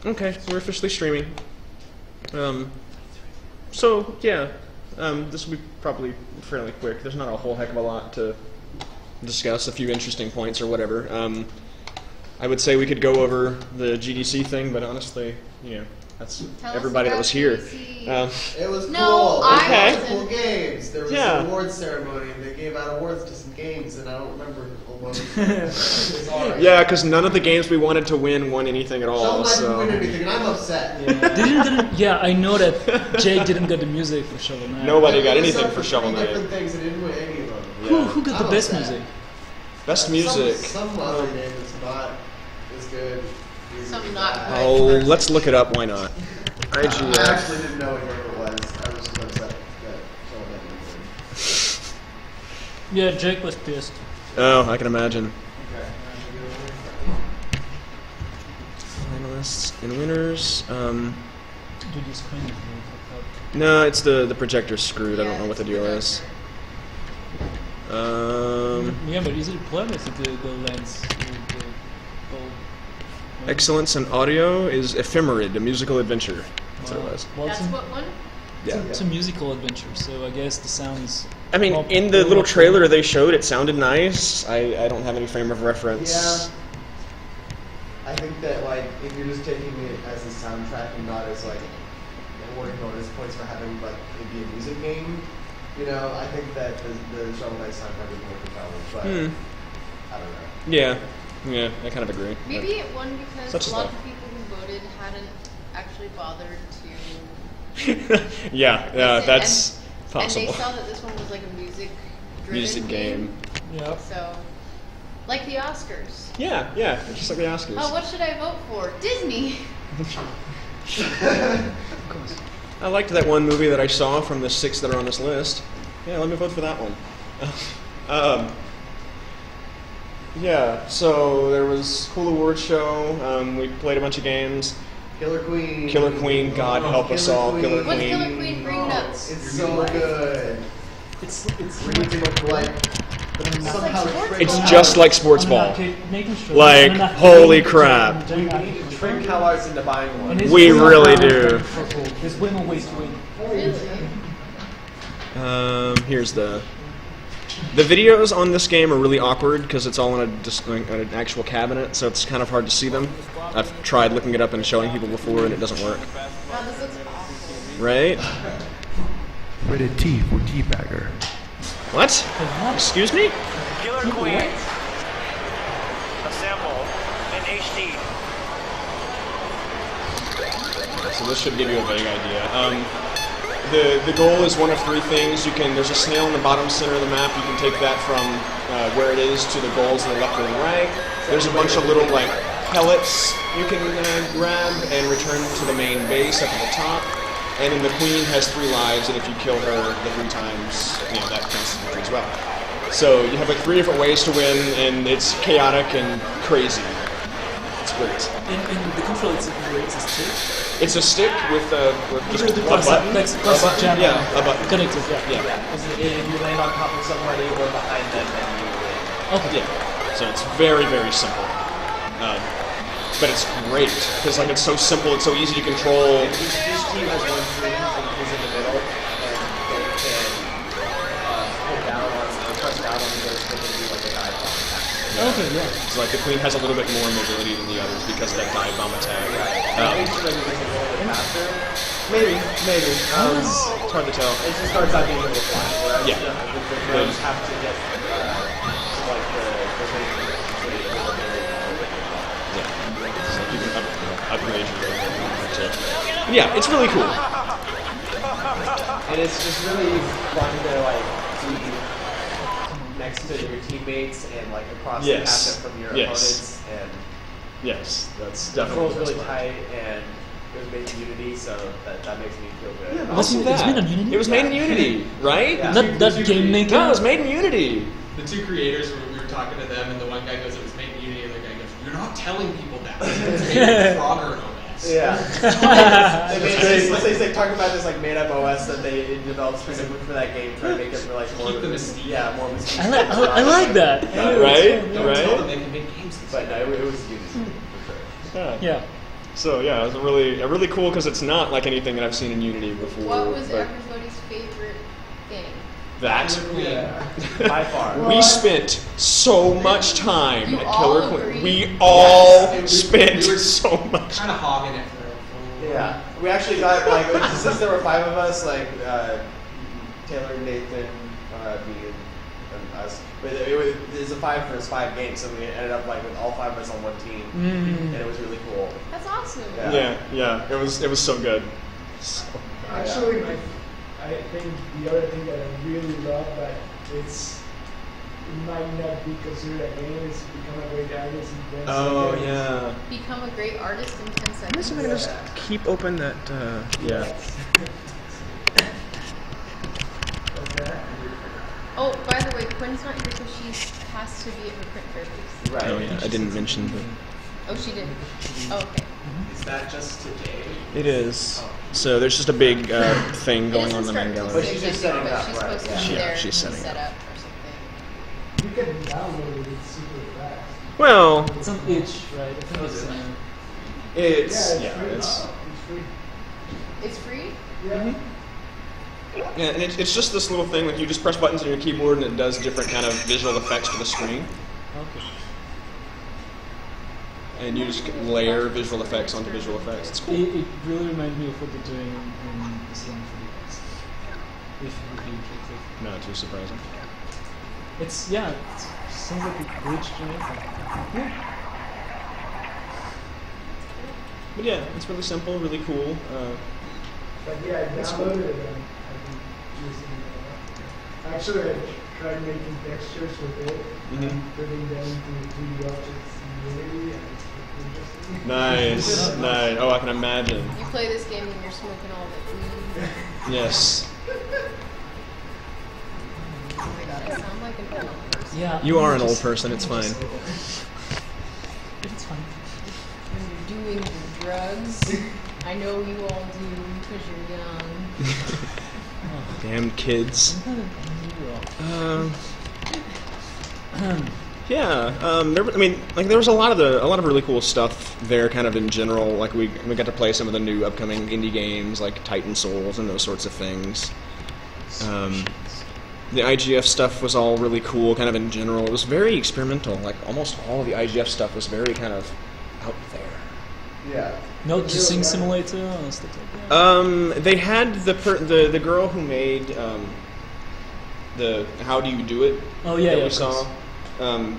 Okay, we're officially streaming. So yeah, this will be probably fairly quick. There's not a whole heck of a lot to discuss. A few interesting points or whatever. I would say we could go over the GDC thing, but honestly, that's everybody that was here. It was No, cool. I It was cool games. There was an awards ceremony, and they gave out awards to some games, and I don't remember what it was. Alright. Yeah, because none of the games we wanted to won anything at all. Shovel Knight didn't win anything, and I'm upset. Yeah, I know that Jake didn't get the music for Shovel Knight. Nobody got anything for Shovel Knight. Different things, and didn't win any of them. Who got the best music? Best music. Some other game that's not as good. Some not good. Oh, let's look it up. Why not? I IGF. actually didn't know what game it was. I was just upset that Shovel Knight didn't win. Yeah, Jake was pissed. Oh, I can imagine. Okay. Finalists and winners. Dude, your screen is really fucked up. No, it's the projector's screwed. I don't know what the deal is. Yeah, but is it a plug or is it the lens? The bulb? Excellence in audio is Ephemerid, a musical adventure. That's what it was. Well, That's what one? Yeah. It's a musical adventure, so I guess the sound is... I mean, in the little trailer they showed, it sounded nice. I don't have any frame of reference. Yeah. I think that, like, if you're just taking it as a soundtrack and not as, like, awarding bonus points for having, like, it be a music game, I think that the Shovel Knight soundtrack is more compelling, but I don't know. Yeah, I kind of agree. Maybe it won because Such a is lot life. of people who voted hadn't actually bothered to yeah, listen, that's and possible. they saw that this one was like a music-driven Music game. Yeah. So, like the Oscars. Yeah, just like the Oscars. Oh, what should I vote for? Disney. Of course. I liked that one movie that I saw from the 6 that are on this list. Yeah, let me vote for that one. Yeah, so there was cool awards show. We played a bunch of games. Killer Queen. Killer Queen, God help us all. Killer What's Queen. Killer Queen bring nuts? It's so good. It's Where you can, like, somehow sports It's ball. just like sports ball. Sure. Like, holy crap. We need to trick CalArts into buying one. We really do. There's way more ways to win. Really? Here's the videos on this game are really awkward because it's all in an actual cabinet, so it's kind of hard to see them. I've tried looking it up and showing people before, and it doesn't work. Wow, this looks awesome. Right? Rated T for Teabagger. What? Excuse me? Killer Queen. Assemble in HD. So this should give you a vague idea. The goal is one of 3 things. There's a snail in the bottom center of the map. You can take that from where it is to the goals in the left or the right. There's a bunch of little pellets you can grab and return to the main base up at the top. And then the queen has 3 lives, and if you kill her the 3 times, that counts as victory as well. So you have 3 different ways to win, and it's chaotic and crazy. It's great. In the control, it's a stick. It's a stick with just a button. Classic jam. Yeah, a button. Connected, yeah. If you land on top of somebody or behind them, then you win. Okay. Yeah. So it's very, very simple. But it's great, because it's so simple, it's so easy to control. Each team has one screen who's in the middle, and they can hold down on or press down on the joystick and do a dive bomb attack. Okay, yeah. So the queen has a little bit more mobility than the others because of that dive bomb attack. Each of them is a little bit faster. Maybe. It's hard to tell. It just starts out being a little flat, whereas Yeah. the drones have to get like the So you can upgrade your yeah, it's really cool. and it's just really fun to be next to your teammates and across the path from your opponents, and Yes, that's the definitely control's really the best part. tight, and it was made in Unity, so that makes me feel good. Yeah, Was also it's made on Unity? It was made in Unity, right? Yeah. That game maker. No, it was made in Unity. The 2 creators, we were talking to them, and the one guy goes, it was made in Unity, and the other guy goes, you're not telling people that. It's made in Frogger OS. Yeah. they talk about this made-up OS that they developed specifically for that game, trying to make it more Keep the mystique. Yeah, more mystique. I like that. Right? Don't tell them they can make games. But no, it was Unity for sure. Yeah. So yeah, it was a really cool because it's not like anything that I've seen in Unity before. What was but everybody's favorite game? that Yeah. By far. we spent so much time You at all Killer Queen. agreed? We all Yes. spent We were so much. Kind of hogging it for a full. Yeah. We actually got like since there were 5 of us, like Taylor, Nathan, me, and us. But it's a 5 versus 5 game, so we ended up like with all 5 of us on one team, and it was really cool. That's awesome. Yeah. Yeah, it was so good. Actually, I think the other thing that I really love, but it might not be considered a game, is Become a Great Artist in 10 Oh seconds. yeah. Become a great artist in 10 I'm seconds. gonna just keep open that. Yeah. Okay. Oh, by the way, Quinn's not here because she has to be at her print fair. Right. Oh yeah, I didn't mention that. Oh, she did. Oh, okay. Is that just today? It is. So there's just a big thing It going on in doesn't the start main till gallery. But she's just 6, I setting think, but up, she's right, supposed to yeah. be Yeah, there she's and setting set up. up or something. You can download it super fast. Well, It's on itch, right? I think it's it's Yeah, yeah, it's it's free. It's free? Yeah. yeah, and it's just this little thing. Like you just press buttons on your keyboard, and it does different kind of visual effects to the screen. okay. And you just layer visual effects onto visual effects. It's cool. It really reminds me of what they're doing in the Slam 3DS. If you would be interested. Not too surprising. It sounds like a glitch to me. But yeah, it's really simple, really cool. But yeah, I That's downloaded it and I've been using it. Actually, I tried making textures with it Mhm. and putting them into 3D objects in Unity, and it's pretty interesting. Nice, nice. Oh, I can imagine. You play this game when you're smoking all the weed. Yes. Oh my god, I sound like an old person. Yeah. You are an old just- person, it's fine. It's fine. When you're doing the drugs. I know you all do because you're young. Damn kids. I'm kind of Yeah. There was a lot of really cool stuff there, kind of in general. Like we got to play some of the new upcoming indie games, like Titan Souls and those sorts of things. The IGF stuff was all really cool, kind of in general. It was very experimental. Like almost all of the IGF stuff was very kind of out there. Yeah. No, just Sing Simulator and stuff like that. They had the girl who made the How Do You Do It? Oh, yeah, that yeah, we of saw. course.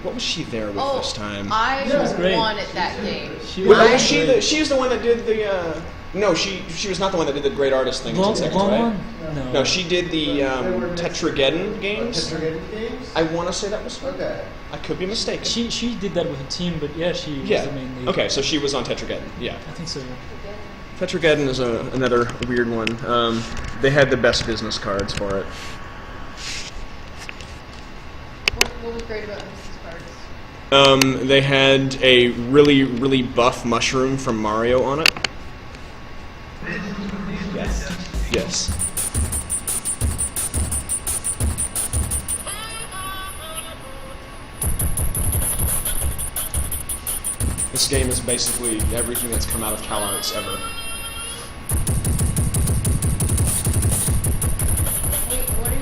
What was she there with Oh, this time? I was great. won at that game. She Well, was was she great. she's the one that did the no, she was not the one that did the Great Artist thing in 10 seconds, Blonde right? one? No. No, she did the Tetrageddon games. Tetrageddon games? I want to say that was her. Okay. I could be mistaken. She did that with a team, but yeah, she was the main lead. Okay, so she was on Tetrageddon. Yeah. I think so. Tetrageddon is another weird one. They had the best business cards for it. What was great about business cards? They had a really, really buff mushroom from Mario on it. Yes. Yes. This game is basically everything that's come out of CalArts ever. Wait, what do you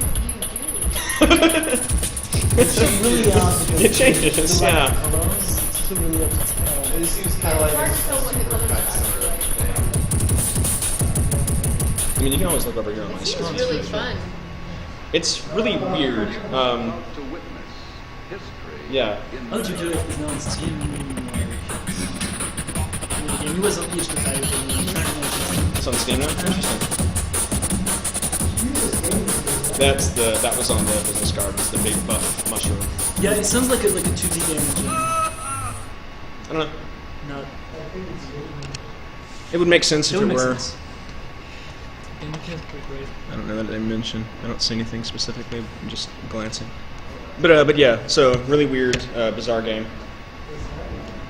do? It's really odd because It changes, the yeah. colors, it's just really It just seems kind of like It's hard to tell what the colors are. I mean, you can always look over here on my It screen. seems really fun. It's really weird. Yeah. How did you do it on Steam? It was on each device. It's on Steam now? Interesting. That was on the business card. It's the big buff mushroom. Yeah, it sounds like a 2D game engine. I don't know. Not. It would make sense It if would it make were. sense. And you can't play great. I don't know that they mention. I don't see anything specifically. I'm just glancing. But yeah, so really weird, bizarre game.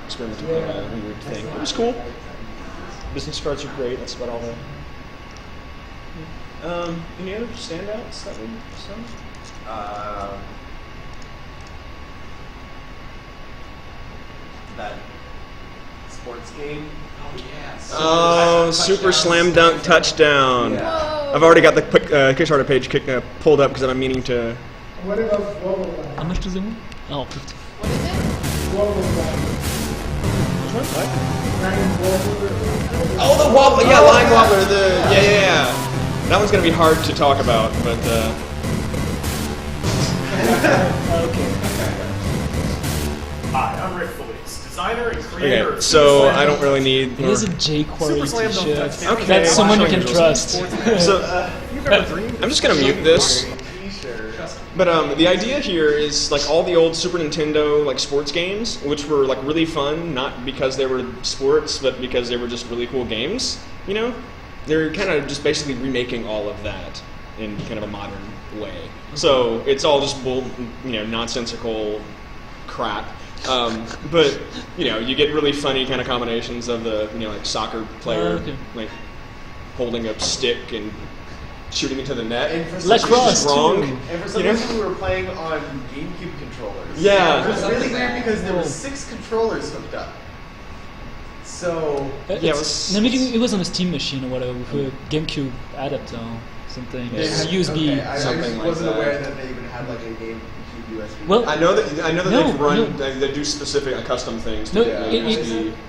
Experimental, weird thing. It was cool. Business cards are great. That's about all that. Any other standouts that we saw? That sports game. Oh yes. Oh, Super Slam Dunk Touchdown. Yeah. I've already got the Kickstarter page pulled up because I'm meaning to. What about Wobble Land? How much does it want? Oh, 50. What is it? Wobble Land. Ryan Wobble. Oh, the wobbler, yeah, line wobbler. Yeah. That one's gonna be hard to talk about, but Hi, I'm Rick Felice, designer and creator okay. of So Super Slam I don't Dunk. really need. It is a jQuery Super Slam Dunk t-shirt. Touchdown. Okay. That's someone you can I'll show trust. So I'm just gonna mute this. T-shirt. But the idea here is like all the old Super Nintendo like sports games, which were like really fun, not because they were sports, but because they were just really cool games. You know, they're kind of just basically remaking all of that in kind of a modern way. So it's all just nonsensical crap. But you get really funny kind of combinations of the like soccer player like holding a stick and shooting into the net. And for some Lacrosse, reason- wrong. too. And for some reason, we were playing on GameCube controllers. Yeah. It was really weird because there were 6 controllers hooked up. So Yeah, it was- No, maybe it was on a Steam machine or whatever with a GameCube adapter or something. Yeah. It's USB. Okay, I something just like wasn't that. aware that they even had like a GameCube USB. Well, I know that No, they've run no. they do specific custom things. No, to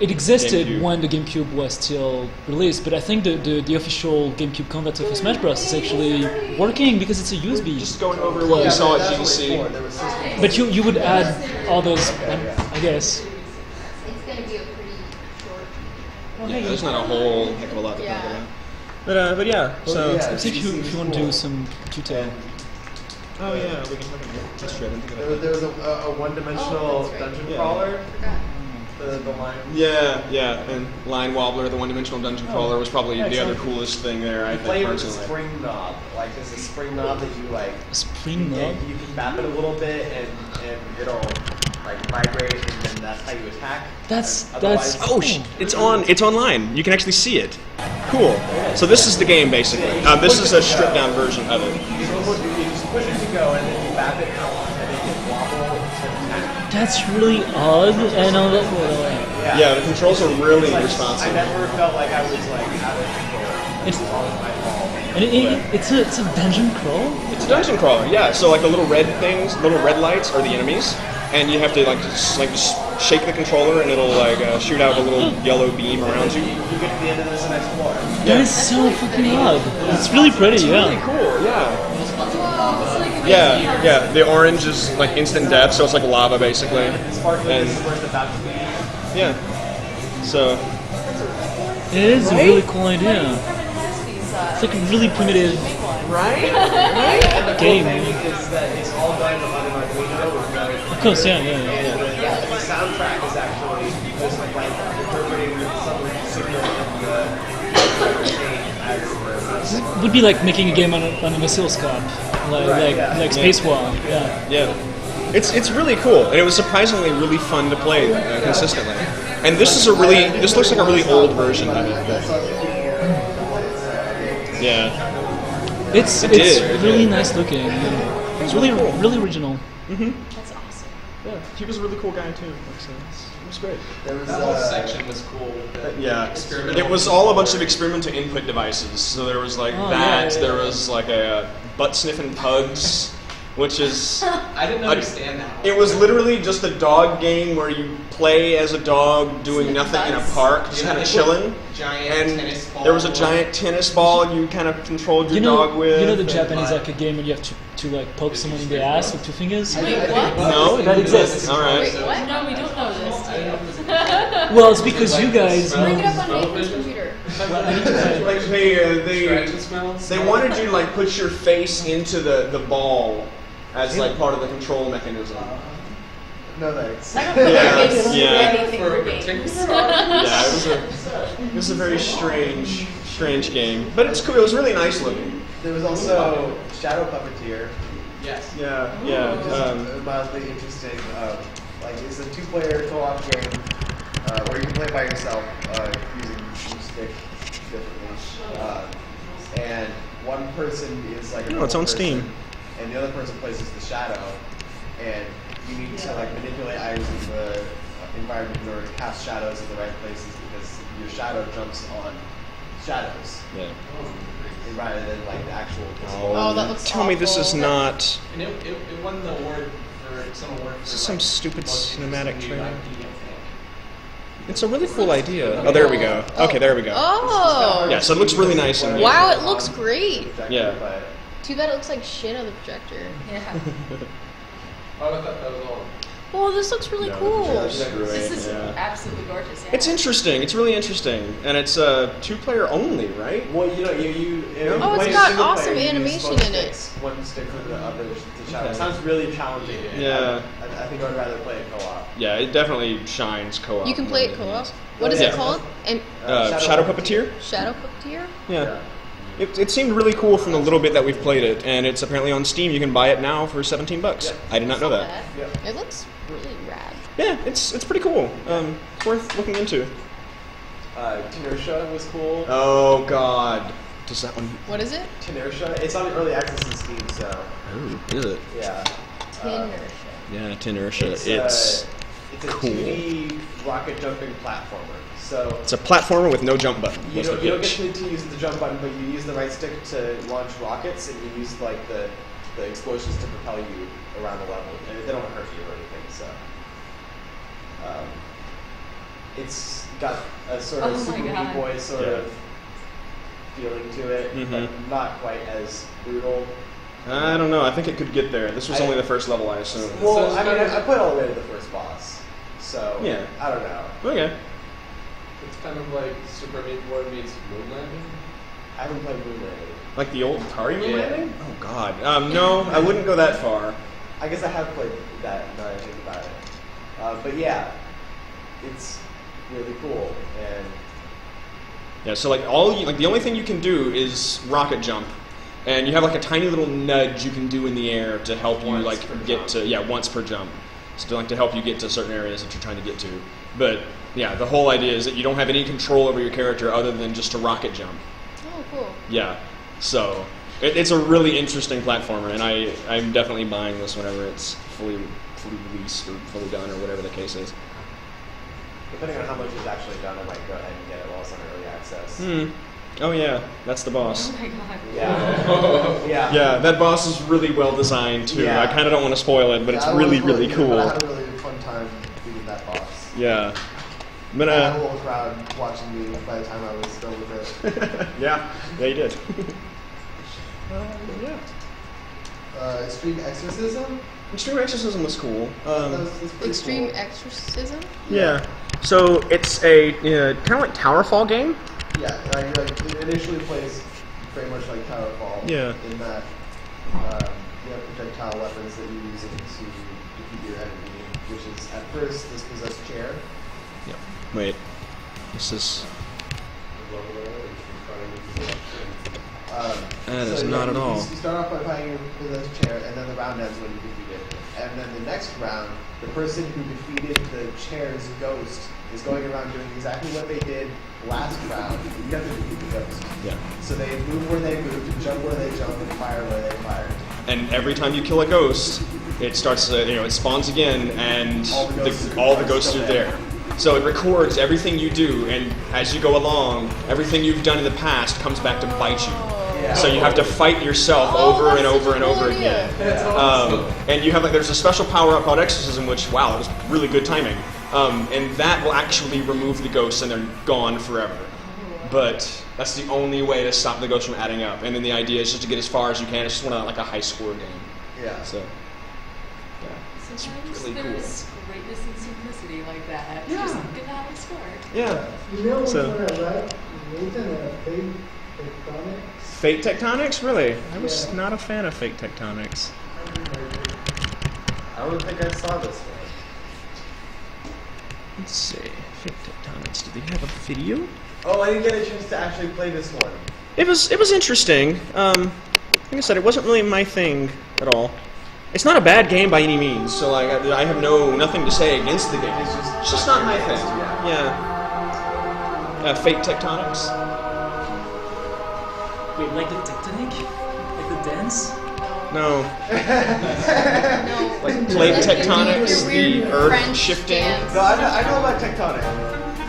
it existed GameCube. when the GameCube was still released, but I think the official GameCube converter for Smash Bros is actually working because it's a USB. Just going over what we Yeah, saw but at that's what it's GDC. for. There was systems. But you would add all those, I guess. It's gonna be a pretty short. Yeah, there's not a whole heck of a lot to talk Yeah. about. But yeah, so yeah. See if you want to do some tutorial. oh yeah, we can talk about that. That's true. I didn't think of that. There was a one-dimensional Oh, that's right. dungeon Yeah. crawler. Forgot. The line. Yeah, and Line Wobbler, the one-dimensional dungeon crawler, was probably the other coolest thing there. I You think play with a personally. spring knob. Like there's a spring knob that you like. A spring knob? You can tap it a little bit and it'll like vibrate and then that's how you attack. That's Otherwise- Oh, it's online. You can actually see it. Cool. So this is the game basically. This is a stripped-down version of it. You just push it to go and then you tap it and it can wobble to attack. That's really odd. I know that. Yeah, the controls are really I responsive. never felt like I was like out of control. It's Always my fault. and it's a dungeon crawl. It's a dungeon crawler, yeah. So like the little red things, little red lights are the enemies, and you have to just shake the controller and it'll like shoot out a little yellow beam around you. You get to the end of this and explore. That is so fucking odd. It's really pretty, yeah. Really cool, yeah. Whoa, it's like a Yeah. The orange is like instant death, so it's like lava basically. Sparkling And is where it's about to be. yeah, so It is a really cool idea. these, It's like a really primitive And the game. cool thing is that it's all done on an Arduino with no. Of course, yeah. The soundtrack is actually just like interpreting some of the signal in the as It would be like making a game on an oscilloscope, like Spacewar. Yeah. it's really cool, and it was surprisingly really fun to play consistently. And this looks like a really old version of it. Yeah. It's did. really nice looking. It's really original. That's awesome. Yeah, he was a really cool guy too. It was great. there was That whole section was cool. Yeah, Experimental. it was all a bunch of experimental input devices. So there was like Oh, that. yeah. There was like a butt sniffing pugs, which is I didn't understand that. it was literally just a dog game where you play as a dog doing nothing in a park, just kind of chilling. Giant And tennis ball. there was a giant tennis ball you kind of controlled your dog with. You know the and- Japanese arcade game where you have to like poke someone in the ass with 2 fingers? Wait, what? No, That exists. All right. Wait, what? No, we don't know this. Well, it's because you guys Bring it know. up on Nathan's computer. Like they wanted you to like put your face into the ball as like part of the control mechanism. no thanks. I don't know if Yeah, it's yeah. anything for games. Yeah, it was a very strange game, but it's cool. It was really nice looking. There was also Shadow Puppeteer, Yes. Yeah, which is mildly interesting. Like it's a 2-player co-op game where you can play by yourself using your stick differently, and one person is like a No, it's normal on Steam. person, and the other person plays as the shadow, and you need to like manipulate items environment in order to cast shadows in the right places because your shadow jumps on shadows Yeah. rather than like the actual. Oh, that looks Tell me this is awful. not And it won the award for some award for some like, stupid most cinematic interesting trailer. new IP, I think. It's a really cool idea. Oh, there we go. Okay, there we go. Oh. Yeah, so it looks really nice and Wow, it looks great. Yeah. But Too bad it looks like shit on the projector. Yeah. Oh, I thought that was all. Oh, this looks really cool. This is Yeah. absolutely gorgeous. Yeah. It's interesting. It's really interesting, and it's 2-player only, right? well, you know, you Oh, it's play got single awesome player, you use animation both in it. sticks, one stick for the other to shadow. Okay. It sounds really challenging. Yeah. I think I'd rather play it co-op. Yeah, it definitely shines co-op. You can play it more than co-op. anything What is Yeah. it called? And else. Shadow Puppeteer? Shadow Puppeteer? Yeah. It seemed really cool from the little bit that we've played it, and it's apparently on Steam. You can buy it now for $17. Yeah. I did not know that. It looks really rad. Yeah, it's pretty cool. It's worth looking into. Tenersha was cool. Oh God, does that one? What is it? Tenersha, it's on early access in Steam, so Oh, is it? yeah. Tinersha. Yeah, Tenersha. It's a cool. 2D rocket jumping platformer. So It's a platformer with no jump button. you What's don't, the you don't pitch? get to use the jump button, but you use the right stick to launch rockets, and you use like the explosions to propel you around the level, and they don't hurt you or anything. So it's got a sort of Oh my Super Meat God. Boy sort Yeah. of feeling to it, Mhm. but not quite as brutal. I don't know. I think it could get there. This was I- only the first level, I assume. Well, So it's I mean, kind of- I played all the way to the first boss, so Yeah. I don't know. Okay. It's kind of like Super Meat Boy meets Moon Landing. I haven't played Moon Landing. Like the old Atari Moon Yeah. Landing? Oh God. No, I wouldn't go that far. I guess I have played that now that I think about it. But yeah, it's really cool. And Yeah. So like the only thing you can do is rocket jump, and you have like a tiny little nudge you can do in the air to help you Once like per get jump. to once per jump. So like to help you get to certain areas that you're trying to get to. But yeah, the whole idea is that you don't have any control over your character other than just to rocket jump. Oh, cool. Yeah. So it's a really interesting platformer, and I'm definitely buying this whenever it's fully released or fully done or whatever the case is. depending on how much is actually done, I might go ahead and get it while it's on early access. Oh yeah, that's the boss. Oh my god. Yeah. Yeah. Yeah, that boss is really well designed too. Yeah. I kind of don't want to spoil it, but it's I don't really, wanna really spoil it either, cool. But I had a really fun time beating that boss. Yeah. I'm I had a gonna. whole crowd watching me by the time I was done with it. Yeah, you did. Yeah. Extreme Exorcism? Extreme Exorcism was cool. That's pretty Extreme cool. Exorcism? Yeah. So it's a kind of like Towerfall game. Yeah, it initially plays very much like Towerfall. Yeah. In that you have projectile weapons that you're using to defeat your enemy, which is at first this possessed chair. Yeah. Wait. This is. That is not at you, all. You start off by fighting with a chair, and then the round ends when you defeat it. And then the next round, the person who defeated the chair's ghost is going around doing exactly what they did last round. You have to defeat the ghost. Yeah. So they move where they move, jump where they jump, and fire where they fire. And every time you kill a ghost, it starts. It spawns again, and All the ghosts all the are ghosts still are there. So it records everything you do, and as you go along, everything you've done in the past comes back to bite you. Yeah. So you have to fight yourself Oh, over that's and over such a and cool over idea. again. That's awesome. And you have there's a special power up called Exorcism, which that was really good timing. And that will actually remove the ghosts, and they're gone forever. But that's the only way to stop the ghosts from adding up. And then the idea is just to get as far as you can. It's just like a high score game. Yeah. So yeah, Sometimes really cool. there's greatness and simplicity like that. Yeah. Just get out and score. yeah. You know which So- one I like? Nathan, Fate Tectonics. Fate Tectonics, really? I was Yeah. not a fan of Fate Tectonics. I don't think I saw this one. Let's see, Fate Tectonics. Do they have a video? Oh, I didn't get a chance to actually play this one. It was interesting. Like I said, it wasn't really my thing at all. It's not a bad game by any means, so like I have nothing to say against the game. It's just not my thing. Yeah. Fate Tectonics. Wait, like the tectonic? Like the dance? No. No. Like plate tectonics, The the weird earth French shifting. dance. No, I know about tectonic.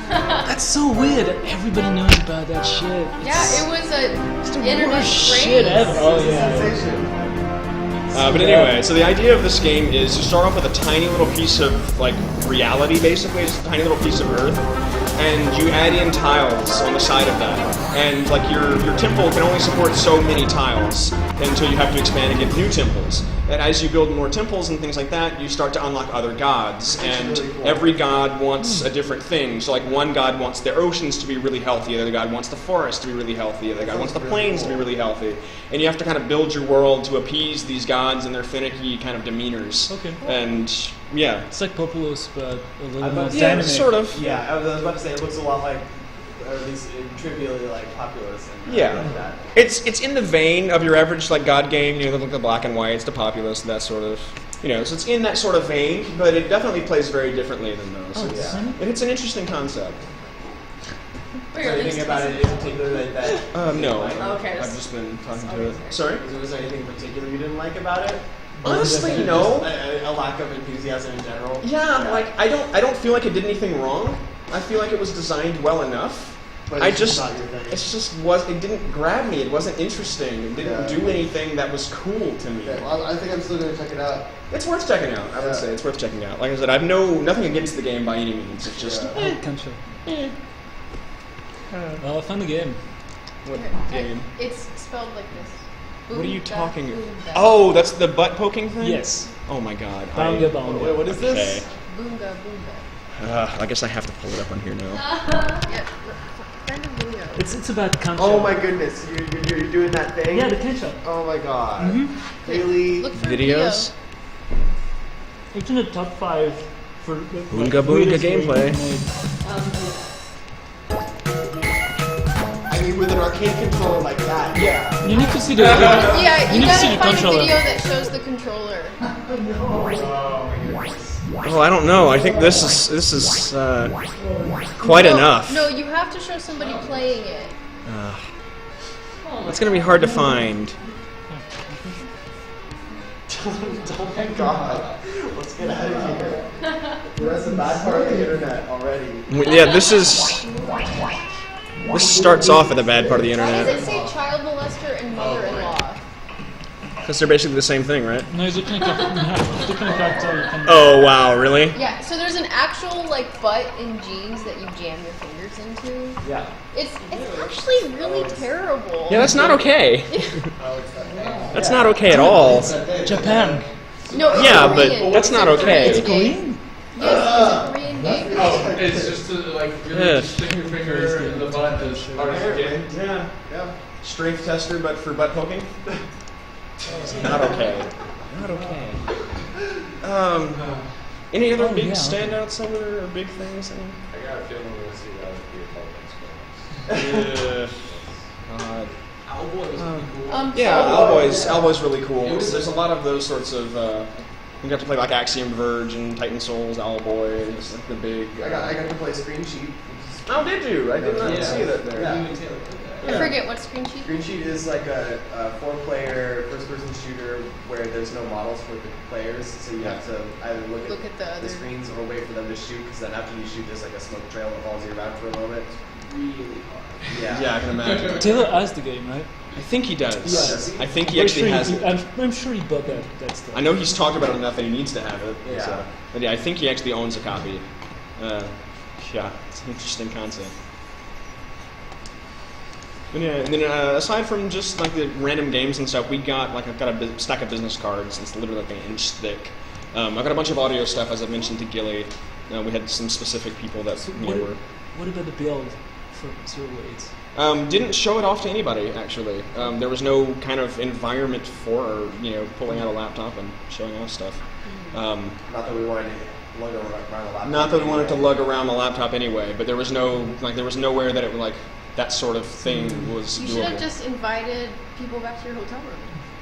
That's so weird that everybody knows about that shit. Yeah, it was a It's the internet worst craze. shit ever. Oh yeah. Sensation. But anyway, so the idea of this game is you start off with a tiny little piece of like reality, basically, just a tiny little piece of Earth, and you add in tiles on the side of that. And like your temple can only support so many tiles until you have to expand and get new temples. And as you build more temples and things like that, you start to unlock other gods. And every god wants a different thing. So like one god wants the oceans to be really healthy, the other god wants the forest to be really healthy, the other god wants the plains to be really healthy. And you have to kind of build your world to appease these gods and their finicky kind of demeanors. Okay. And yeah. It's like Populous, but a little more Yeah, dynamic. sort of. Yeah, I was about to say it looks a lot like, or at least trivially like Populous. And Yeah, like that. it's in the vein of your average like God game. You know, the black and whites, the Populous, that sort of. You know, so it's in that sort of vein, but it definitely plays very differently than those. Oh, it's the same? And it's an interesting concept. Or Is there at anything least about it in particular that No, Okay, I've just been talking to okay, it. Sorry. was there anything in particular you didn't like about it? Honestly, Just no. A lack of enthusiasm in general. Yeah, like I don't feel like it did anything wrong. I feel like it was designed well enough. But I it's just, not your thing. it didn't grab me. It wasn't interesting. It didn't do anything that was cool to me. Okay, well, I think I'm still gonna check it out. It's worth checking out. I would Yeah. say it's worth checking out. Like I said, I've nothing against the game by any means. It's just Contra. I found the game. what game? It's spelled like this. What are you Boonga, talking? boonga. Oh, that's the butt poking thing. Yes. Oh my god. Bounga Bounga. Wait, what is this? Boonga, boonga. I guess I have to pull it up on here now. Yeah, friend of Leo. It's about Contra. Oh my goodness, you're doing that thing? Yeah, the Contra. Oh my god. Mm-hmm. Really? Look for Videos. It's in the top 5 for Boonga Boonga weirdest gameplay. made. I mean, with an arcade controller like that. Yeah. You need to see the. Yeah, you need to see gotta the find a controller. video that shows the controller. Oh, I don't know. I think this is quite enough. No, you have to show somebody playing it. It's gonna be hard to find. Oh my god. Let's get out of here. That's the bad part of the internet already. Yeah, this starts off at the bad part of the Why does internet it say child molester and mother-in-law? because they're basically the same thing, right? No, it's looking like a character. You can. Oh wow, really? Yeah, so there's an actual like butt in jeans that you jam your fingers into. Yeah. It's actually really terrible. Yeah, that's not okay. That's not okay at all. Japan. No, it's Yeah, Korean. but that's not It's a okay. Korean game. Yes, it's a Korean game. Oh, it's just to like really Yeah. just stick your finger in the butt as hard as you can. Yeah. Yeah. Strength tester, but for butt poking. Not okay. Not okay. Any other big yeah. standouts over there, or big things? I got a feeling we're going to see that with the Republicans. God. Owlboy was pretty cool. Yeah, so- Owlboy's really cool. It was- There's a lot of those sorts of. You got to play like Axiom Verge and Titan Souls, Owlboy. It's like the big. I got to play Screen Sheet. Which is, Oh, did you? I did not Yeah. see that there. Yeah. You and Taylor played that. I forget what screen sheet. Screen Sheet is like a 4-player first-person shooter where there's no models for the players, so you have to either Look at the the other- screens or wait for them to shoot, because then after you shoot, there's like a smoke trail that follows you around for a moment. Really hard. Yeah. Yeah, I can imagine. Taylor has the game, right? I think he does. Yeah. I think he actually has it. I'm sure he bought that stuff. I know he's talked about it enough that he needs to have it. Yeah. So, but yeah, I think he actually owns a copy. Yeah, it's an interesting concept. But yeah, and then aside from just like the random games and stuff, I've got a stack of business cards. It's literally like an inch thick. I've got a bunch of audio stuff, as I mentioned to Gilly. We had some specific people that were. What about the build for 08? Didn't show it off to anybody, actually. There was no kind of environment for, pulling out a laptop and showing off stuff. Not that we wanted to lug around a laptop. Not that we wanted to lug around the laptop anyway, but there was nowhere that it would that sort of thing was You doable. should have just invited people back to your hotel room.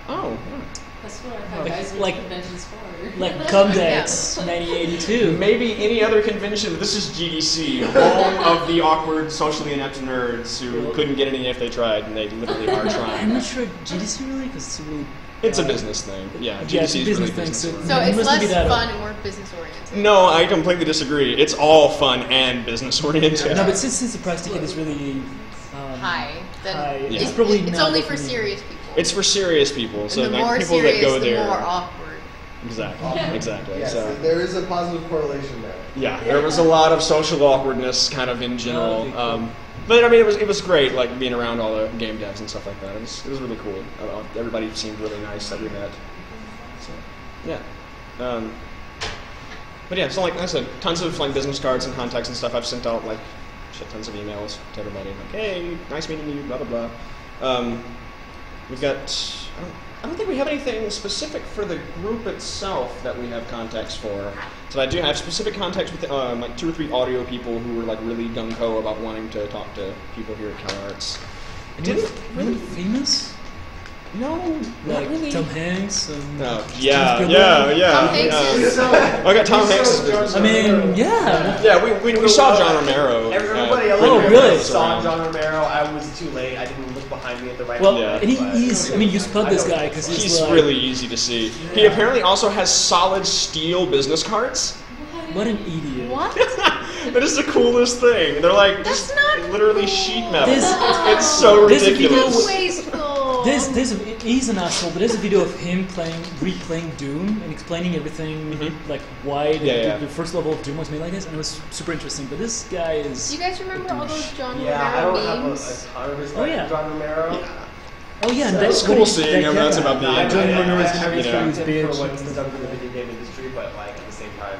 Oh, yeah. That's what I thought Like- guys went like- to conventions for. Like Comdex 1982. Maybe any other convention, but this is GDC, home of the awkward, socially inept nerds who couldn't get any if they tried, and they literally are I'm trying. not sure GDC really, because it's really. It's a business thing. Yeah, GDC Yeah, it's a is business really thing. business So, oriented. So it it's mustn't be less that fun and more business oriented. No, I completely disagree. It's all fun and business oriented. No, but since the price ticket is really High. Then high, Yeah. it's probably it's not only that for many. serious people. It's for serious people, so and the like more people serious, that go the there. more awkward. Exactly. Yes, So there is a positive correlation there. yeah, there was a lot of social awkwardness, kind of in general. Okay, cool. But I mean, it was great, like being around all the game devs and stuff like that. It was really cool. Everybody seemed really nice that we met. So yeah. But yeah, so like I said, tons of like business cards and contacts and stuff. I've sent out like shit tons of emails to everybody, like, hey, nice meeting you, blah blah blah. We've got. I don't think we have anything specific for the group itself that we have contacts for. So I do have specific contacts with like 2 or 3 audio people who were like really gung ho about wanting to talk to people here at CalArts. I didn't Really really. famous? No, not Like really. Tom Hanks and. Oh, Steve yeah. Tom Hanks is I got Tom Hanks' business. I mean, yeah. Yeah, we saw John Romero. Everybody else Oh, here really? saw John Romero. I was too late. I didn't look behind me at the right Well, Yeah. and but- he's. I mean, you spot this I know guy because he's, He's like, really easy to see. He apparently also has solid steel business cards. What an idiot. What? That is the coolest thing. They're like That's just not literally cool. sheet metal. This- It's so There's a video ridiculous. with- Wasteful. He's an asshole, but there's a video of him replaying Doom and explaining everything, like why the first level of Doom was made like this, and it was super interesting. But this guy is. Do you guys remember all those John Yeah, I Romero don't have memes? a ton of respect Oh, yeah. for John Romero. Oh yeah, and It's that's cool what seeing him. That's about the end. John Romero is I gonna be respect his him bitch. for what he's done for the video game industry, but like at the same time,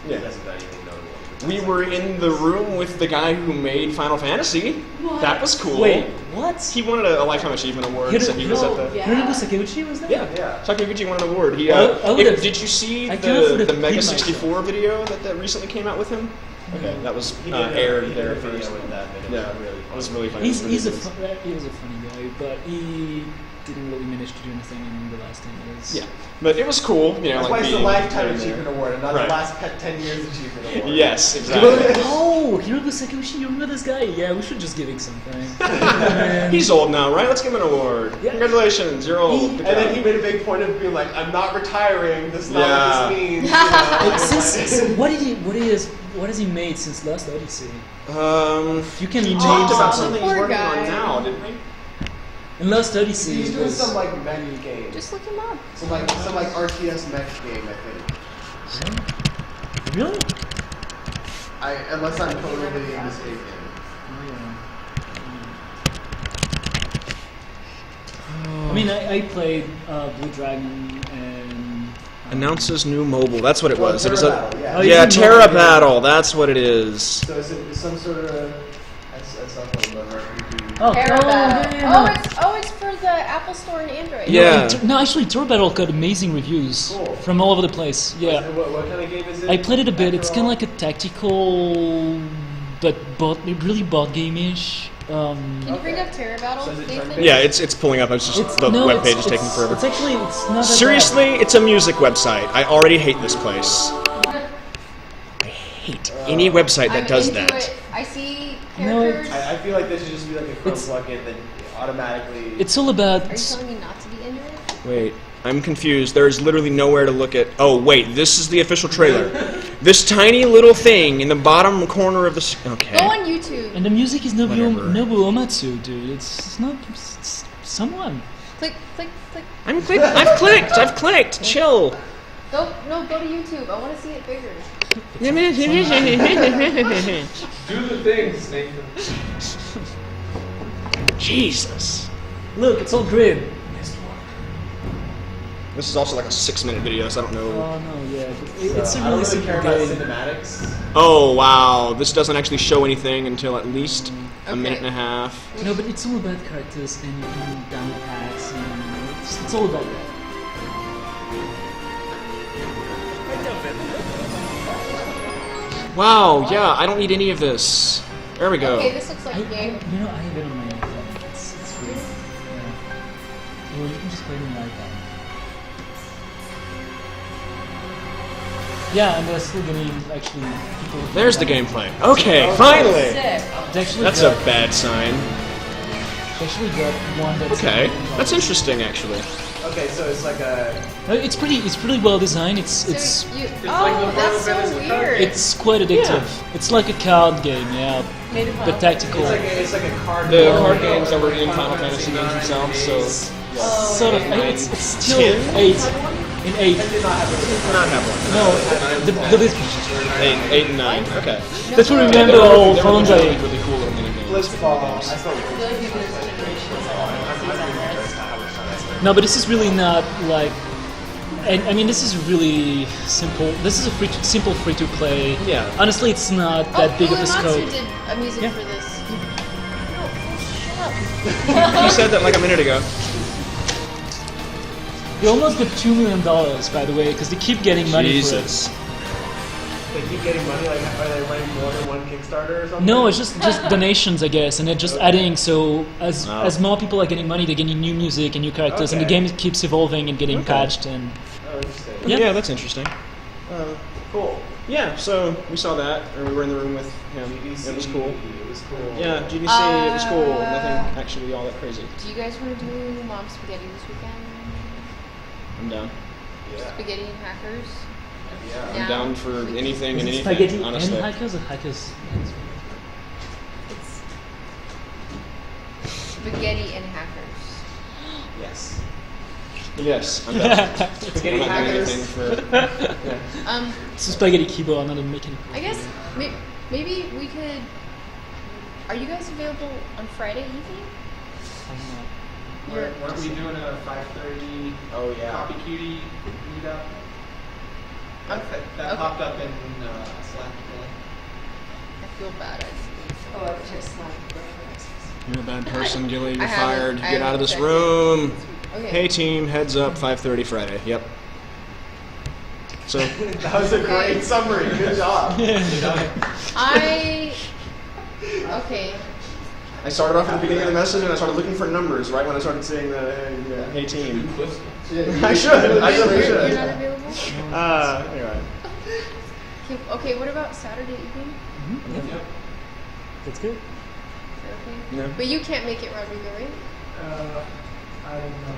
he Yeah. hasn't done anything notable. We were in the room with the guy who made Final Fantasy. That was cool. Wait, what? He wanted a Lifetime Achievement Award, so he was at the. Yeah. Hironobu Sakiguchi was there? Yeah, Takeuchi won an award. He, I would've- did you see I kinda would've the peed Mega myself. 64 video that recently came out with him? Okay, that was He did aired there a video first. with that, and Yeah, it was really it was really funny. He was a Ridiculous. funny guy, but he didn't really manage to do anything in the last 10 years. Yeah, but it was cool. You know, That's like why it's the being Lifetime there. Achievement Award and not Right. the last 10 years Achievement Award. Yes, exactly. Oh, Hironobu Sakiguchi, you remember this guy? Yeah, we should just give him something. He's old now, right? Let's give him an award. Yeah. Congratulations, you're old. He- Good And then job. he made a big point of being like, "I'm not retiring. This is not Yeah. what this means." You know? But since what has he made since Last Odyssey? You can he name talked about something. something he's Poor working guy. on now, didn't he? And Last Odyssey He's doing was some like mech game, Just look him up. some like RTS mech game, I think. really. Unless I'm totally mistaken. I mean, I played Blue Dragon and Announces new mobile. That's what it Well, was. It was Terra a Battle, yeah. Oh, yeah, you can Terra mobile, yeah. Battle. That's what it is. So is it some sort of cell phone RPG? oh, Terra Battle. yeah. It's for the Apple Store and Android. Yeah. No, actually, Terra Battle got amazing reviews Cool. from all over the place. Yeah. What kind of game is it? I played it a bit. It's After kind of all? like a tactical, but really board game-ish. Can you bring up Terra Battle, So is it Nathan? turn-based? Yeah, it's pulling up. It's just the no, webpage it's- is taking it's- forever. It's actually it's not that Seriously, bad. it's a music website. I already hate this place. I hate any website that I'm does into that. It. I see No, characters. I feel like there should just be like a Chrome It's- plugin that automatically. It's all about. Are you telling me not to be into it? Wait, I'm confused. There is literally nowhere to look at. Oh, wait, this is the official trailer. This tiny little thing in the bottom corner of the. Okay. Go on YouTube. And the music is Whatever. Nobuo Uematsu, dude. It's not it's someone. Click, click, click. I've clicked. Chill. Go to YouTube. I want to see it bigger. Do the things, Nathan. Jesus. Look, it's all grid. This is also like a 6-minute video, so I don't know. Oh no, yeah, but it's a I don't really really simple care about game. cinematics. Oh, wow. This doesn't actually show anything until at least a minute and a half. No, but it's all about characters and you can download packs and it's all about that. Wow, yeah, I don't need any of this. There we go. Okay, this looks like I a game. you know, I have it on my iPhone. It's weird. Yeah. Well, you can just play it on your iPad. Yeah, and they're still getting actually people. There's the gameplay. Okay, finally. Sick. They actually That's got, a bad sign. They actually got one that's. Okay, that's interesting actually. Okay, so it's like a. It's pretty well designed. It's So that's so weird. it's quite addictive. It's like a card game, yeah, Made of but how? tactical. It's like a card. The card games that were in Final Fantasy games themselves, so Sort of. It's still 8. In 8. not have one. No, the 8 and 9. Okay. that's what we remember all They were Fallen really, Blade. really cool little mini games. Blitzball. I still. I feel like maybe there's generations of No, but this is really not like. I mean, this is really simple. This is a simple free-to-play. Yeah. Honestly, it's not that big of a Uematsu scope. did a music Yeah. for this. You said that like a minute ago. They almost got $2 million, by the way, because they keep getting money Jesus. for They keep getting money. Like, are they running more than one Kickstarter or it. something? No, it's just donations, I guess, and they're just adding. So as more people are getting money, they're getting new music and new characters, and the Okay. game keeps evolving and getting patched. And Oh, interesting. Yeah. That's interesting. Cool. Yeah, so we saw that, or we were in the room with him. GDC. It was cool. It was cool. Yeah, GDC, it was cool. Nothing actually all that crazy. Do you guys want to do Mom Spaghetti this weekend? I'm down. Yeah. Spaghetti and hackers? Yeah. I'm down for anything is and it anything, spaghetti honestly. and hackers or hackers? It's spaghetti and hackers. Yes. Yes, I'm down. Spaghetti I'm not doing hackers. anything for... Yeah. It's a spaghetti keyboard, not a mechanical. I guess maybe we could. Are you guys available on Friday evening? You're- Weren't we doing a 5:30 Oh yeah. Copy Cutie meetup? Okay. That Okay. popped up in Slack today. I feel bad. Oh, I've just slapped breakfast. You're a bad person, Gilly. You're I haven't- fired. I Get out of haven't this checked it. room. Okay. Hey, team. Heads up. 5:30 Friday. Yep. So, That was a great summary. Good job. Okay. I started off at the beginning of the message, and I started looking for numbers right when I started saying the hey team. I should. I really You're should. not available? Anyway. Okay, what about Saturday evening? Yep. That's good. Okay. Yeah. But you can't make it, Rodrigo, right? I don't know.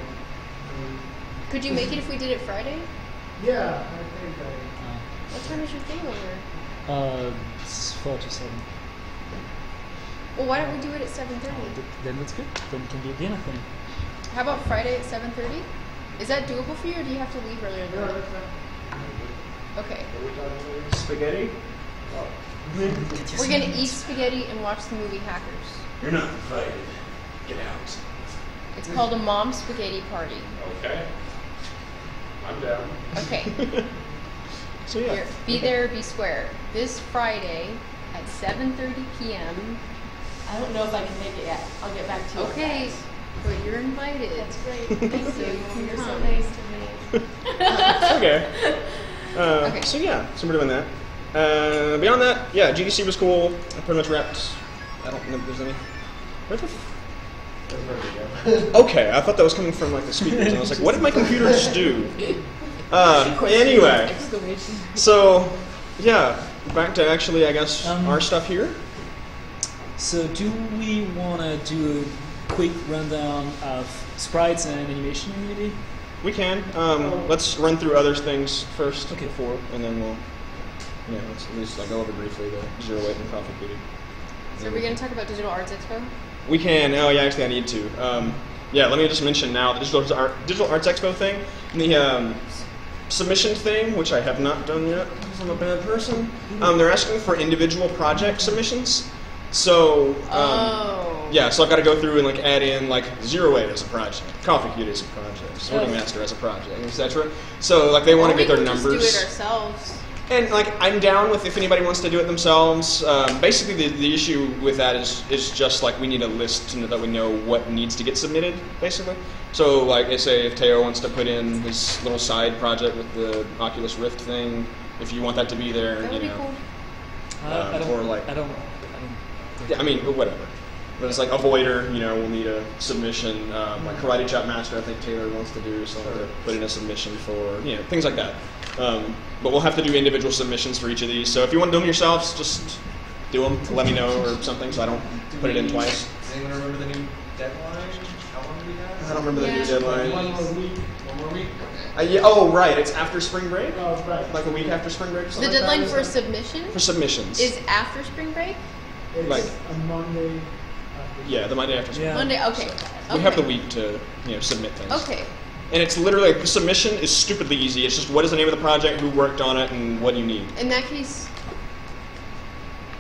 Could you make it if we did it Friday? Yeah, I think What time is your thing over? It's 4 to 7. Well, why don't we do it at 7:30? Then that's good. Then we can do dinner thing. How about Friday at 7:30? Is that doable for you, or do you have to leave earlier than that? Okay. Spaghetti. We're gonna eat spaghetti and watch the movie Hackers. You're not invited. Get out. It's called a mom spaghetti party. Okay. I'm down. Okay. So yeah. Here, be there, be square. This Friday at 7:30 p.m. I don't know if I can make it yet. I'll get back to you. on Okay, that. but you're invited. That's great. Thank So you. you can You're so come. nice to me. Okay. Okay. So yeah, so we're doing that. Beyond that, yeah, GDC was cool. I pretty much wrapped. I don't know if there's any. Where the? Okay, I thought that was coming from like the speakers, and I was like, what did my computer just do? Anyway, Exclamation. so yeah, back to actually, I guess, Um, our stuff here. So do we want to do a quick rundown of sprites and animation in Unity? We can. Let's run through other things first Okay. before, and then we'll, let's at least like go over briefly the 08 and Coffee Cutie. So are we gonna talk about Digital Arts Expo? We can. Oh, yeah. Actually, I need to. Yeah. Let me just mention now the Digital Arts Expo thing, the submission thing, which I have not done yet because I'm a bad person. They're asking for individual project submissions. So. Yeah. So I've got to go through and like add in like 08 as a project, Coffee Cute as a project, Sorting Master as a project, etc. So like they want to get their numbers. Just do it ourselves. And like I'm down with if anybody wants to do it themselves. Basically, the issue with that is just like we need a list so that we know what needs to get submitted. Basically, so like say if Teo wants to put in his little side project with the Oculus Rift thing, if you want that to be there, That would be cool. or like I don't. yeah, I mean whatever. But it's like Avoider, we'll need a submission. Like Karate Chop Master, I think Taylor wants to do, so I'll have to put in a submission for, things like that. But we'll have to do individual submissions for each of these. So if you want to do them yourselves, just do them. Let me know or something so I don't put it in twice. Does anyone remember the new deadline? How long do we have? I don't remember the new deadline. One more week? Oh, right. It's after spring break? Oh, right. Like a week after spring break or The something deadline like for submission that? For submissions. is after spring break? It's Like- a Monday. Yeah, the Monday after spring Yeah. Monday, okay. We have the week to, submit things. Okay. And it's literally, like, the submission is stupidly easy. It's just what is the name of the project, who worked on it, and what do you need. In that case,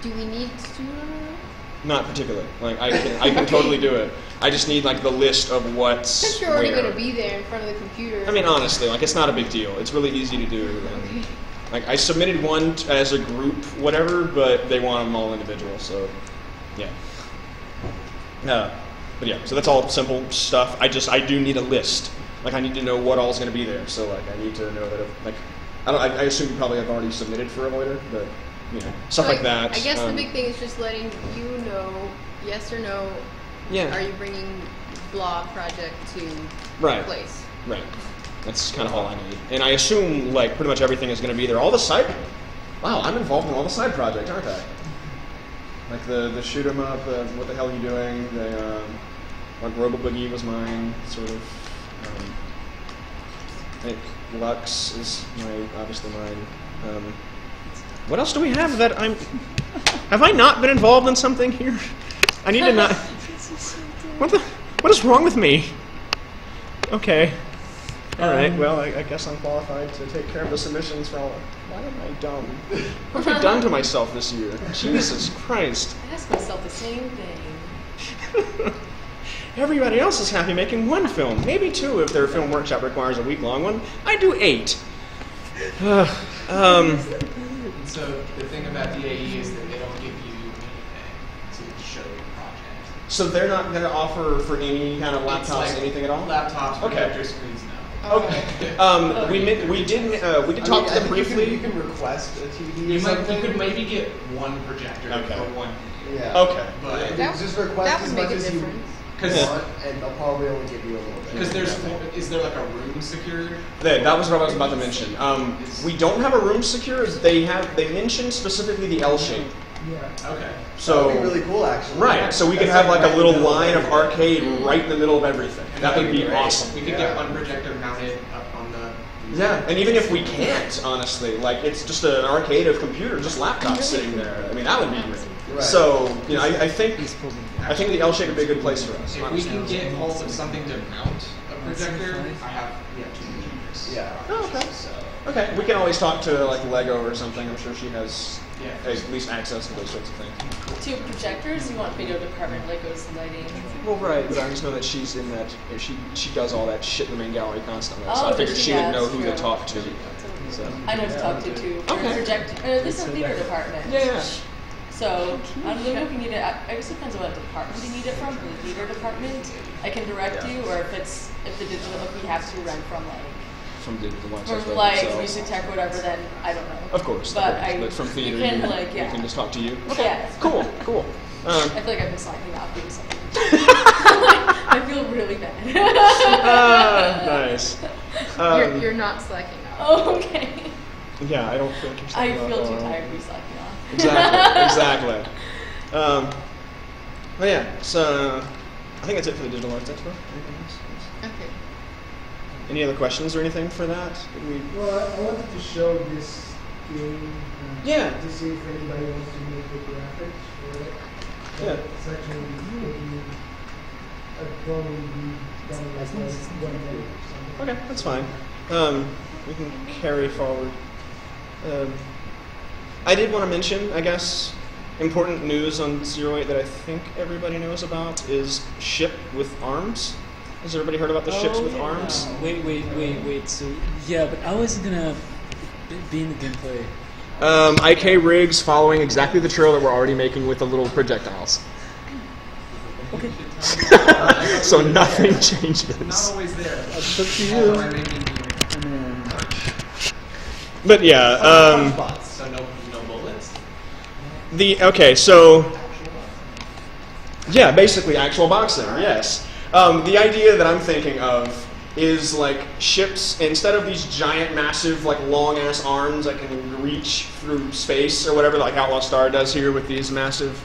do we need to do it? Not particularly. Like, I can totally do it. I just need, like, the list of what's Since you're already where. going to be there in front of the computer. I mean, honestly, like, it's not a big deal. It's really easy to do. And, Okay. like, I submitted one as a group, whatever, but they want them all individual, so, yeah. But yeah, so that's all simple stuff. I do need a list. Like, I need to know what all is going to be there. So, like, I need to know that, I assume you probably have already submitted for Avoider, but, stuff like that. I guess the big thing is just letting you know, yes or no, Yeah. are you bringing blah project to Right. place? Right. That's kind of all I need. And I assume, like, pretty much everything is going to be there. All the side... Wow, I'm involved in all the side projects, aren't I? Like the shoot 'em up, what the hell are you doing? Like Robo Boogie was mine, sort of. I think Lux is obviously mine. What else do we have that I'm... Have I not been involved in something here? I need to not... What is wrong with me? Okay. All right, well, I guess I'm qualified to take care of the submissions for all... Why am I dumb? What have I done to myself this year? Jesus Christ. I ask myself the same thing. Everybody else is happy making one film. Maybe two if their film workshop requires a week-long one. I do 8. So the thing about DAE is that they don't give you anything to show your project. So they're not going to offer for any kind of laptops, It's like anything at all? Laptops, Okay. projector screens, no. Okay. We did talk to them briefly. You can request a TV You or something. could maybe get one projector Okay. for one. Yeah. Okay. But Just request that as would make much a as you difference. want, and they'll probably only give you a little bit. because is there like a room secured? That was what I was about to mention. We don't have a room secure. They mentioned specifically the L shape. Yeah. Okay. So That'd be really cool, actually. right. So we could That's have like a right little in the middle line of everything. arcade right in the middle of everything. That would be great. awesome. We could get one projector mounted up on the. Yeah, and even if we can't, honestly, like it's just an arcade of computers, just laptops sitting there. I mean, that would be great. Right. So, I think the L shape would be a good place for us. If we can get hold of something to mount a projector, we have 2 projectors. Yeah. Oh, okay. So Okay, we can always talk to like Lego or something. I'm sure she has yeah. at least access to those sorts of things. 2 projectors? You want video department, Legos, lighting? Well, right, but I just know that she's in that. She does all that shit in the main gallery constantly. So Oh, I figured does she she? would Yeah, know that's who to true. talk to. So. I know to talk to too. Okay. This is theater department. Yeah. So I don't know if you need it. I guess it depends on what department you need it from. For the theater department, I can direct you, or if we have to rent from From the ones from music tech or whatever, then I don't know. Of course, But but from theater, you can we can just talk to you. Okay, Yeah. cool. I feel like I've been slacking off doing something. I feel really bad. Nice. You're not slacking off. Oh, okay. Yeah, I don't feel like you're I slacking feel off too at all. tired to be slacking off. Exactly. But yeah, so I think that's it for the Digital Arts Expo. Anything else? Okay. Any other questions or anything for that? Well, I wanted to show this game. Yeah. To see if anybody wants to make the graphics for it. Yeah. It's actually I'd probably be done in like 1 day or something. Okay, that's fine. We can carry forward. I did want to mention, I guess, important news on 08 that I think everybody knows about is Ship with Arms. Has everybody heard about the ships with arms? Wait. So, yeah, but I wasn't gonna be in the gameplay. IK rigs following exactly the trail that we're already making with the little projectiles. Okay. So nothing changes. Not always there. That's up to you. Although I may be But yeah, so no bullets. so Yeah, basically actual boxing. Yes. The idea that I'm thinking of is like ships, instead of these giant, massive, like long-ass arms that can reach through space or whatever, like Outlaw Star does here with these massive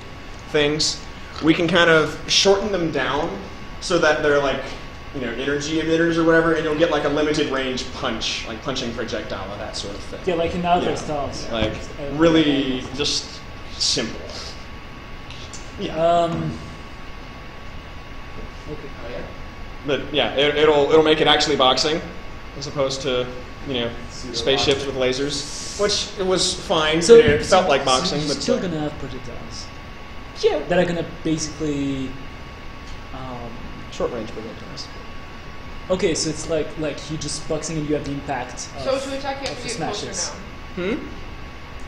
things, we can kind of shorten them down so that they're like, energy emitters or whatever, and you'll get like a limited range punch, like punching projectile or that sort of thing. Yeah, like in Outlaw Stars. Like really just simple. Yeah. Okay. But yeah, it'll make it actually boxing, as opposed to spaceships with lasers, which it was fine. So it felt like boxing, you're but still gonna have projectiles. Yeah, that are gonna basically short range projectiles. Okay, so it's like you just boxing and you have the impact. So to attack, you have to get closer smashes. now.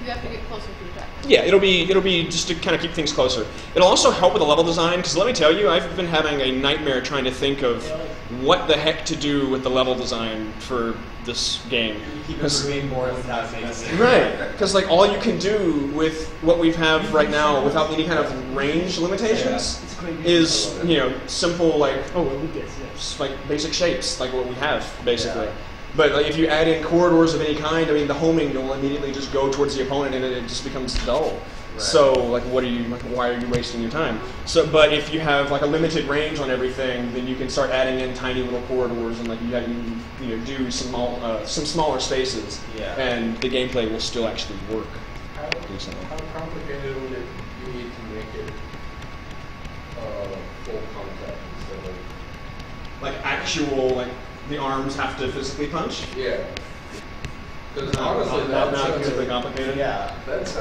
You have to get closer to attack. Yeah, it'll be just to kind of keep things closer. It'll also help with the level design, because let me tell you, I've been having a nightmare trying to think of what the heck to do with the level design for this game. Keep it from being boring without making it. Right, because like all you can do with what we have right now, without any kind of range limitations, is simple like like basic shapes, like what we have basically. But like, if you add in corridors of any kind, I mean, the homing will immediately just go towards the opponent, and it just becomes dull. Right. So, like, why are you wasting your time? So, but if you have like a limited range on everything, then you can start adding in tiny little corridors, and like you do some smaller spaces, and the gameplay will still actually work. How complicated would it you need to make it full contact instead of like actual like. The arms have to physically punch? Yeah. Because honestly, not particularly complicated. Yeah. That's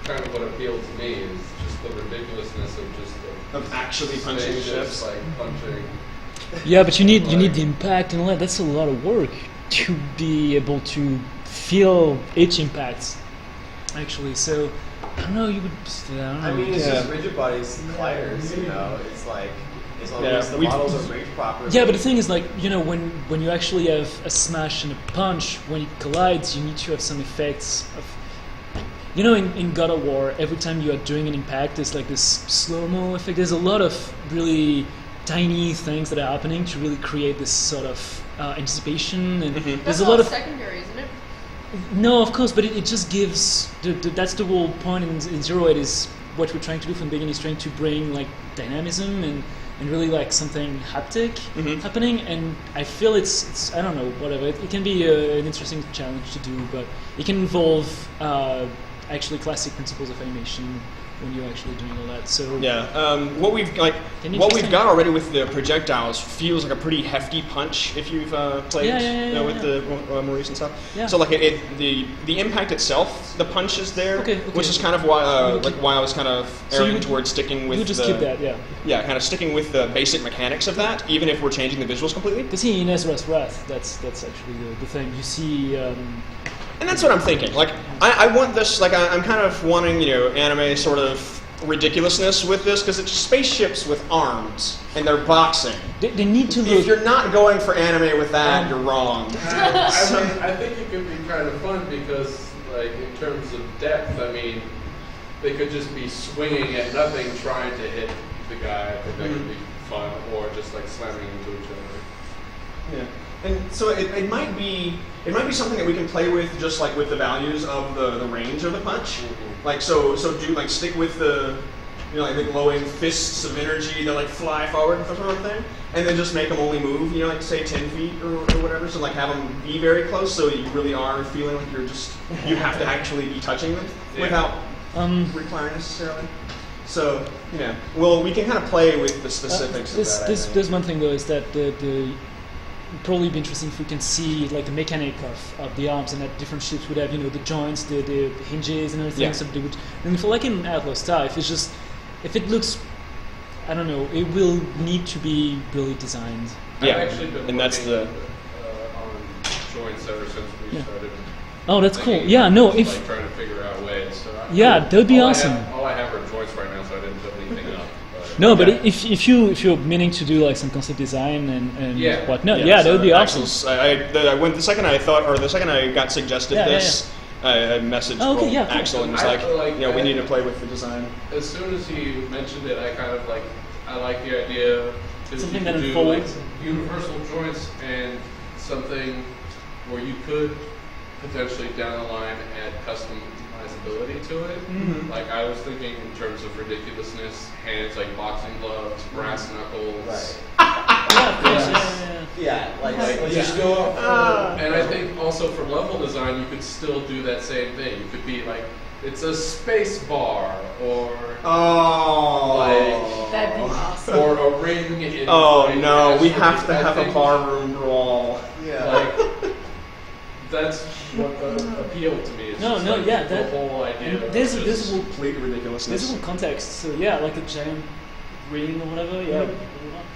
kind of what appealed to me, is just the ridiculousness of actually punching the ships. Like punching. Yeah, but you need the impact and all that. That's a lot of work to be able to feel each impact. Actually, so I don't know. I mean, it's just rigid bodies colliders. It's like. As long as the models are rigged properly. Yeah, but the thing is, like, when you actually have a smash and a punch, when it collides, you need to have some effects of. In God of War, every time you are doing an impact, there's like this slow-mo effect. There's a lot of really tiny things that are happening to really create this sort of anticipation, and there's a lot of secondary, isn't it? No, of course, but it just gives. That's the whole point in Zero 8 is what we're trying to do from the beginning is trying to bring like dynamism and really like something haptic happening, and I feel it's I don't know, whatever. It can be an interesting challenge to do, but it can involve actually classic principles of animation when you're actually doing all that. So what we've got already with the projectiles feels like a pretty hefty punch if you've played with the Maurice and stuff. Yeah. So like the impact itself, the punch is there, which is kind of why why I was kind of erring towards sticking with. You just keep that, kind of sticking with the basic mechanics of that, even if we're changing the visuals completely. Because in Ezra's Wrath, that's actually the thing you see. And that's what I'm thinking. Like, I want this. Like, I'm kind of wanting, anime sort of ridiculousness with this, because it's spaceships with arms and they're boxing. They need to. If you're not going for anime with that, you're wrong. I think it could be kind of fun because, like, in terms of depth, I mean, they could just be swinging at nothing, trying to hit the guy. I think that could be fun, or just like slamming into each other. Yeah. And so it might be something that we can play with, just like with the values of the range of the punch. Like so do like stick with the like the glowing fists of energy that like fly forward sort of thing, and then just make them only move like say 10 feet or whatever. So like have them be very close, so you really are feeling like you have to actually be touching them without requiring necessarily. So we can kind of play with the specifics of that. There's one thing though, is that the probably be interesting if we can see like the mechanic of the arms, and that different ships would have the joints, the hinges and everything. So they would, and for like in Outlaw Star, if it looks, I don't know, it will need to be really designed. Yeah, I've actually been working on joints ever since we started. Oh, that's cool. Yeah, no, if like trying to figure out ways. So that would be awesome. All I have are joints right now, so I didn't put anything up. No, but if you're meaning to do like some concept design and whatnot, that would be awesome. The second I got suggested this, I messaged Oh, okay, both yeah, cool. Axel and was I like, feel like we I- need to play with the design. As soon as he mentioned it, I kind of like, I like the idea. 'Cause Something you that could do like unfolds. universal joints and something where you could potentially down the line add customizability to it. Mhm. Like I was thinking in terms of ridiculousness, hands like boxing gloves, brass knuckles. Right. Yeah, of course, yeah. Yeah, like Like, just go up. And I think also for level design, you could still do that same thing. You could be like, it's a space bar, or like, That'd be awesome. or a ring. In Oh like, no, we Astro- have to I have a think, barroom brawl. Yeah. Like, that's what appealed to me. It's No, just no, like yeah, the that- whole idea. And of there's a just- visible Complete ridiculousness. visible context. So yeah, like a giant ring or whatever. Yeah, that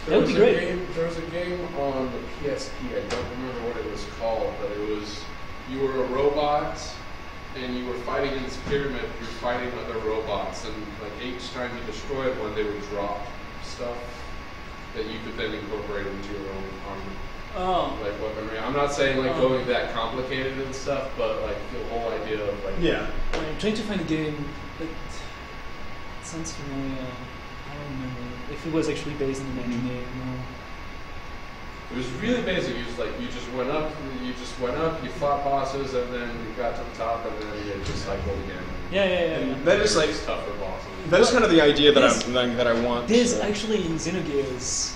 There would was be a great. game- there was a game on the PSP. I don't remember what it was called, but it was you were a robot and you were fighting in this pyramid. You're fighting other robots, and like each time you destroyed one, they would drop stuff that you could then incorporate into your own armor, Oh, like weaponry. I'm not saying like Oh. going that complicated and stuff, but like the whole idea of like Yeah. I'm trying to find a game that sounds familiar. I don't remember if it was actually based on an anime. No. It was really basic. You just went up, you fought bosses, and then you got to the top, and then you just cycled again. Yeah. That is like tougher bosses. that is kind of the idea that There's- that I want. There's so. actually in Xenogears.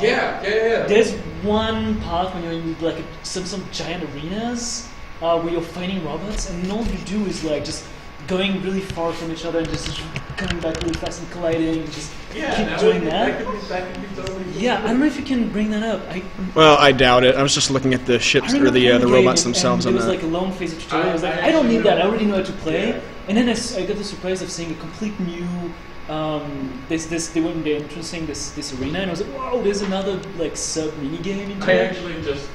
Yeah. There's one part when you're in like some giant arenas where you're fighting robots, and all you do is like just going really far from each other and just coming back really fast and colliding, and just keep doing that. That could be totally. Yeah, I don't know if you can bring that up. Well, I doubt it. I was just looking at the I ships or remember the playing the game robots and themselves on there was that. like a long phase of tutorial. I was like, I I don't actually need that. I know- already know how to play. Yeah. And then I got the surprise of seeing a complete new. They were introducing this arena, and I was like, wow, there's another like sub mini game into I it. actually just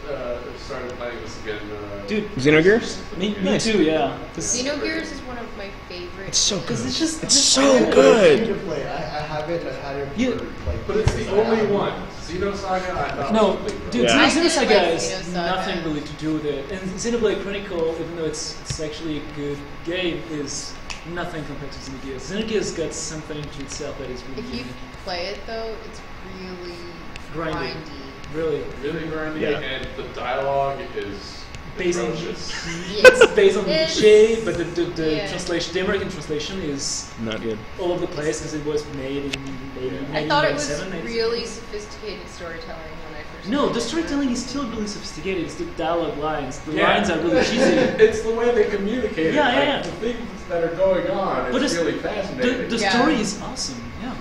started playing this again. Dude, Xenogears? me Nice. too, yeah. Xenogears is one of my favorite. It's so Because good. it's just It's just- so Free good. to play. I haven't had it Yeah. for like. But it's the years. only one. Xenosaga, I thought. No, was a big dude, Yeah. I Xenosaga didn't like has Xenosaga. nothing really to do with it. And Xenoblade Chronicle, even though it's actually a good game, is nothing compared to Xenogears. Xenogears got something to itself that is really If you unique. play it though, it's really Grindy. grindy. Really. really grindy, Yeah. and the dialogue is Based on atrocious. it's based on It's- cliché, but the yeah. translation, the American translation is Not good. all over the place because it was made in maybe I thought it was 1997, really sophisticated storytelling when I first. No, played the it. storytelling is still really sophisticated. It's the dialogue lines. The Yeah. lines are really cheesy. It's the way they communicate it. Yeah, like, yeah. The things that are going on But is it's- really fascinating. The Yeah. story is awesome. Yeah,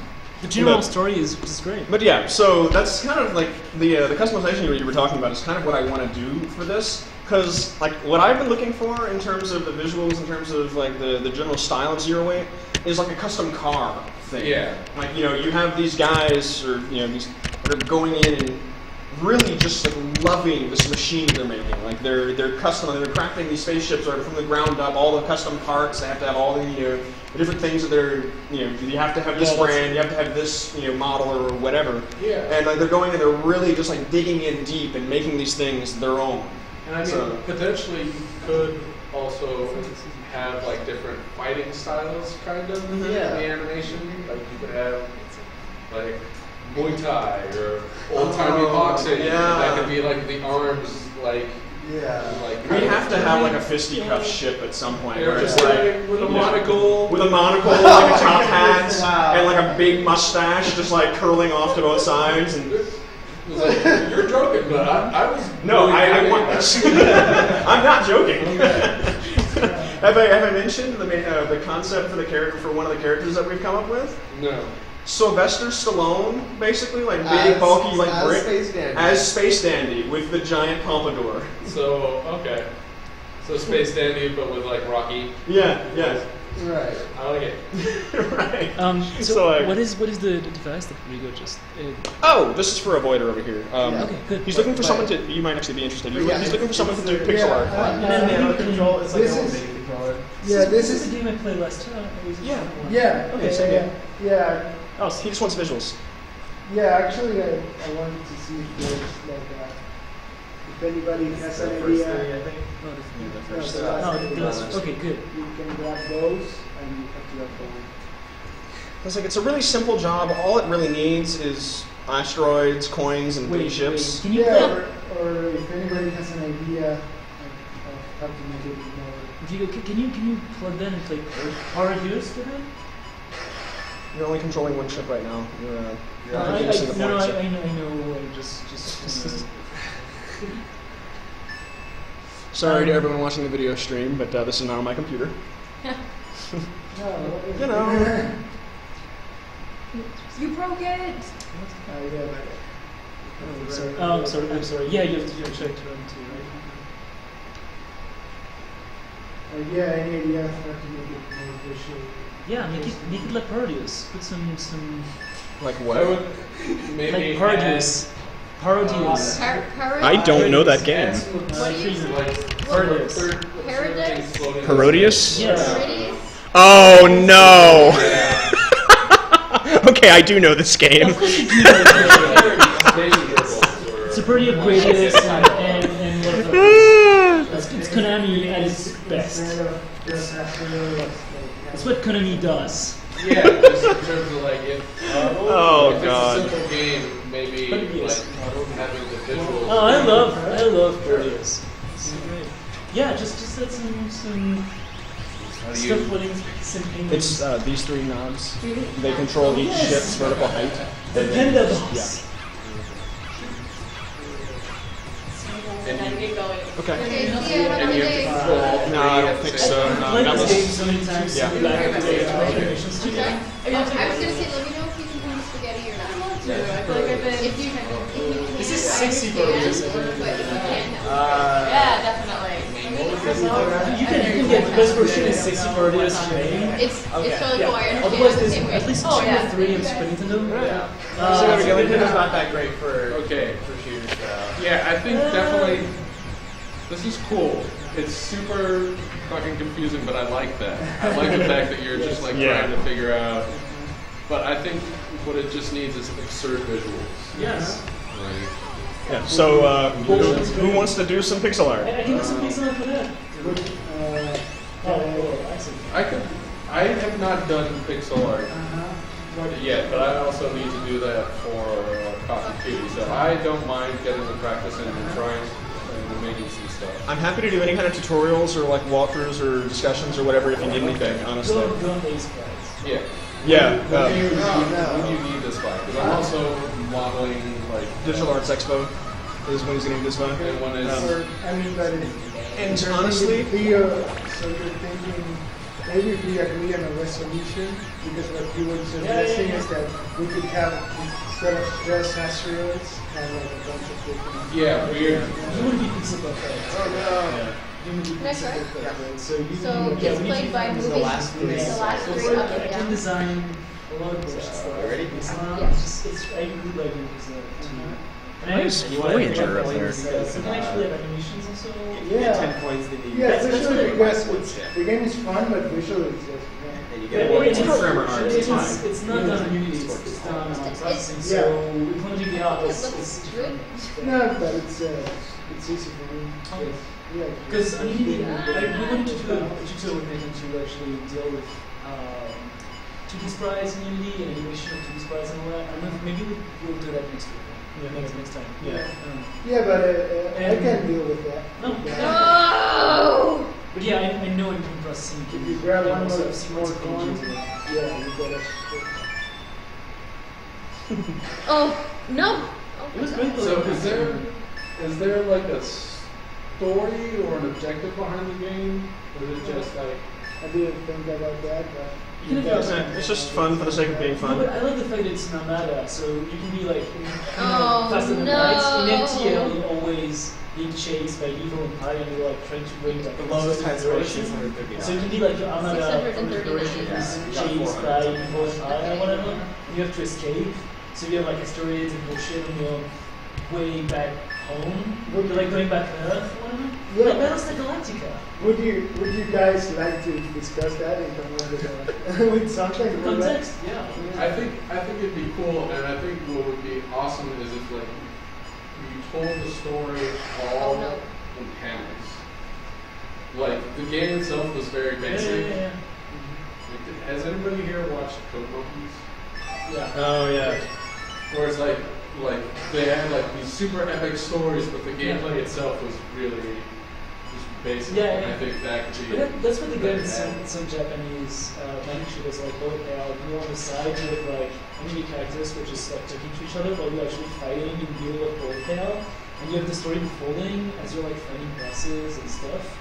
the general But- story is great. But yeah, so that's kind of like the customization you were talking about is kind of what I want to do for this. Because like what I've been looking for in terms of the visuals, in terms of like the general style of Zero Eight, is like a custom car thing. Yeah. Like you have these guys or these that are going in and really just like loving this machine they're making. Like they're custom. They're crafting these spaceships or from the ground up. All the custom parts. They have to have all the the different things that they're you have to have this Yeah, that's- brand. You have to have this model or whatever. Yeah. And like they're going and they're really just like digging in deep and making these things their own. And I mean, So- potentially you could also have like different fighting styles, kind of, in the animation. Like you could have like Muay Thai or old timey boxing. yeah. That could be like the arms, like Yeah. like. We have to have like a fisticuff ship at some point. Yeah, Where it's just like like with a monocle. with a monocle, like a top hat, Wow. and like a big mustache, just like curling off to both sides. And You're joking, but I was. no, really I thinking- want this. I'm not joking. have I mentioned the concept for the character for one of the characters that we've come up with? No. Sylvester Stallone, basically, like big, As- bulky, like as brick, Space Dandy. as Space Dandy with the giant pompadour. So okay. So Space Dandy, but with like Rocky. Yeah, yeah, Right. I like it. right. So So, like- what is the device that Rigo just? Oh, this is for a voider over here. Yeah. Okay, good. He's looking for someone to. You might actually be interested. Yeah, He's looking for someone to do it's- pixel art. control. It's like This an old is- MIDI controller. Yeah, this This is is. the game I played last time. Or is it Yeah. different one? Yeah. Okay, same game. Yeah. Oh, he just wants visuals. Yeah. Actually, I wanted to see if there's like If anybody has The an first idea, three, I think. No, this Yeah, the no, first the three. last Oh, three. the last- okay, good. You can grab those and you have to grab the one. It's like it's a really simple job. All it really needs is asteroids, coins, and three Wait, ships. can you Yeah, or if anybody has an idea of how to make it more. Diego, can you plug that and play Power Heroes with it? You're only controlling one ship right now. You're No, I missing the know, point. I know. Just. Sorry to everyone watching the video stream, but this is not on my computer. No, You know. You broke it! yeah, Oh, I'm sorry. Yeah, you have to check to run too, right? yeah, any idea of how to make it more visual? Yeah, make it like Parodius. Put some Like I what? would maybe like Parodius. Parodius. I don't know that game. What do you say? Parodius. Paradise? Herodias? Yes. Parodies? Oh no! Okay, I do know this game. Of course you do know It's a parody of Gradius and whatever. It's Konami at its best. It's what Konami does. Yeah, just in terms of like if Oh if god. it's a simple game, maybe Yes. like having the visuals. Oh, I love Parodius. It's great. Yeah, just add some stuff putting some paintings. It's these three knobs. They control each Yes. ship's vertical height. the Panda Boss. And then get going. Okay. Okay, see you. Have a And good you have day. to control. No, I don't think so. No, Played that this was- game so many times Yeah. in the back of the animation I'm studio. sorry? I was gonna say, let me know if you can do spaghetti or not. I feel like I've been. If you can. This is I sexy understand, Parodius. but if you can't, Yeah, definitely. You can get the best version is 60 Parodius Main. it's totally cool. I understand Otherwise, it the there's same way. at least 2 Oh, or yeah. 3 on Super Nintendo. So Nintendo's not that great for Okay. shooters. Yeah, I think definitely this is cool. It's super fucking confusing, but I like that. I like the fact that you're just like Yeah. trying to figure out. But I think what it just needs is absurd visuals. Yes. Like, Yeah. So who wants to do some pixel art? I can do some pixel art for that. I have not done pixel art yet, but I also need to do that for Coffee Kitty. So I don't mind getting the practice in and trying and making some stuff. I'm happy to do any kind of tutorials or like walkthroughs or discussions or whatever if you need anything. Honestly. Go on Ace Prize. Yeah. Yeah. When do you need this by? Because I'm also modeling like Digital Arts Expo is when he's going to do this one. and one is I mean, but And you're honestly, thinking so you're thinking maybe if we agree on a resolution, because what you were suggesting is that we could have, instead of just asteroids, have like a bunch of different. yeah weird. You want to be pixel perfect. Oh no. You want to be Next, pixel right? perfect, right? So you So yeah, it's we need played to by find moving the last three. the last So three I up and can down. design a lot of bullshit stuff. Ready? It's not, Yes. it's I really like it as a team. Nice And I Voyager up there. So we can actually have animations also. Yeah. 10 points, then you Yeah, that's especially what because one ship. the game is fun, but visually it's just. And you Yeah, get well, one it's programmer art. It's fine. it's not done on Unity, it's done on processing. Yeah. So implementing the art It is looks good. No, but it's easy for me. Okay. Yeah. Because I mean, we wanted to do a tutorial with Nathan to actually deal with 2D sprites in Unity and animation of 2D sprites and all that. I don't know if maybe we'll do that next week. Next time. Yeah. Yeah, but I can deal with that. No. No! But yeah, I know in processing If you grab one also more, see more what's coin, pages. yeah, you gotta. Oh, no! Oh, It was my great God. though. So is there like a story or an objective behind the game? Or is it just like I didn't think about that, but. You can have that. It's just fun for the sake of being No, fun. but I like the fact that it's Namada, so you can be like, Oh, faster than no. lights. In MTL, you're always being chased by evil and Pi, and you're like trying to bring back The lowest times are direction. 639. So you can be like your Armada from the 639, direction yeah. is Yeah. chased by evil and Pi or whatever. And you have to escape. So you have like asteroids and bullshit on your way back home. You're like going back to Earth or whatever. Yeah. Like Battlestar Galactica. Would you guys like to discuss that in terms of with something? Context, yeah. I think it'd be cool, and I think what would be awesome is if like you told the story all Oh, no. in panels. Like the game itself was very basic. Yeah. Like, has anybody here watched Code Monkeys? Yeah. Oh yeah. Where it's like they had like these super epic stories, but the gameplay itself was really just basic. Yeah, And yeah. I think that could be. That's what they get in better. some Japanese magic shooters like bullet hell. You on the side with like enemy characters which is like talking to each other while you're actually fighting in the middle of bullet hell, and you have the story unfolding as you're like fighting bosses and stuff.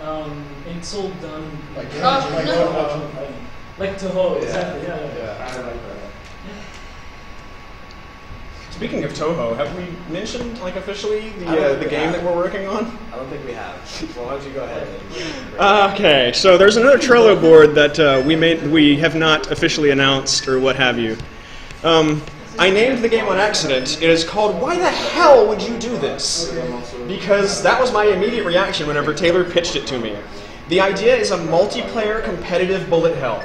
And it's all done Like no. Like Toho, Yeah. exactly. Yeah. Yeah. I like that. Speaking of Toho, have we mentioned like officially I don't think the we game have. that we're working on? I don't think we have. Well, why don't you go ahead and Okay, so there's another Trello board that we have not officially announced or what have you. I named the game on accident. It is called Why the Hell Would You Do This? Because that was my immediate reaction whenever Taylor pitched it to me. The idea is a multiplayer competitive bullet hell.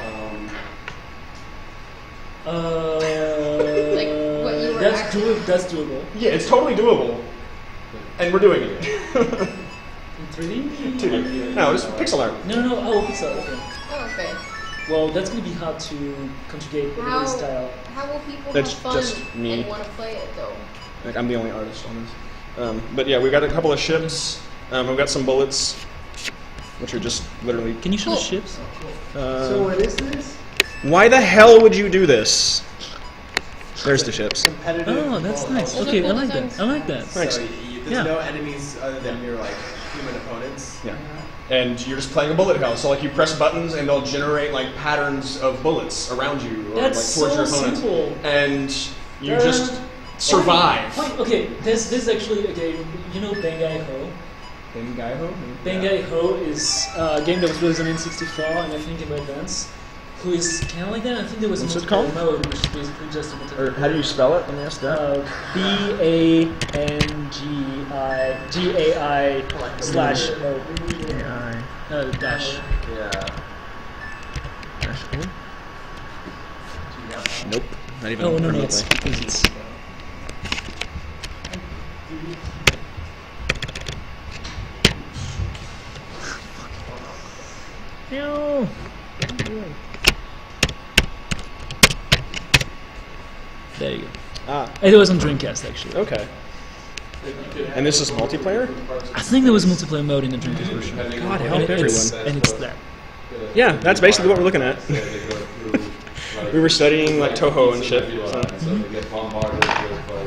Like what you were That's actually- that's doable. Yeah, it's totally doable. And we're doing it. In 3D? 2D. No, it's pixel art. No. Oh, pixel. Okay. Oh, okay. Well, that's gonna be hard to conjugate with How, this style. how will people That's have fun just me. and want to play it though? Like, I'm the only artist on this. But yeah, we've got a couple of ships. We've got some bullets, which are just literally. Can you show the Cool. ships? So what is this? Why the hell would you do this? There's the ships. competitive. Oh, that's bullet nice. hell. Those are Okay, cool I like that. designs. I like that. Thanks. So there's Yeah. no enemies other than your like human opponents. Yeah. And you're just playing a bullet hell. So like you press buttons and they'll generate like patterns of bullets around you or That's like towards so your opponent. simple. And you just survive. Wait, okay, there's actually a game. You know Bangai Ho? Bangai Ho? Bangai Ho is a game that was released on N64 and I think Game Boy Advance. Who is kind of like that? I think there was What's a it called? mode, which is basically just a Or how do you spell it? Let me ask that. BANGI/O. Dash. Yeah. Nope. Not even Oh no, remotely. it's because it's. No. There you go. Ah, It was on Dreamcast actually. okay. And this is multiplayer? I think there was a multiplayer mode in the Dreamcast version. God help And it's, everyone. and it's there. Yeah, that's basically what we're looking at. We were studying like Toho and shit.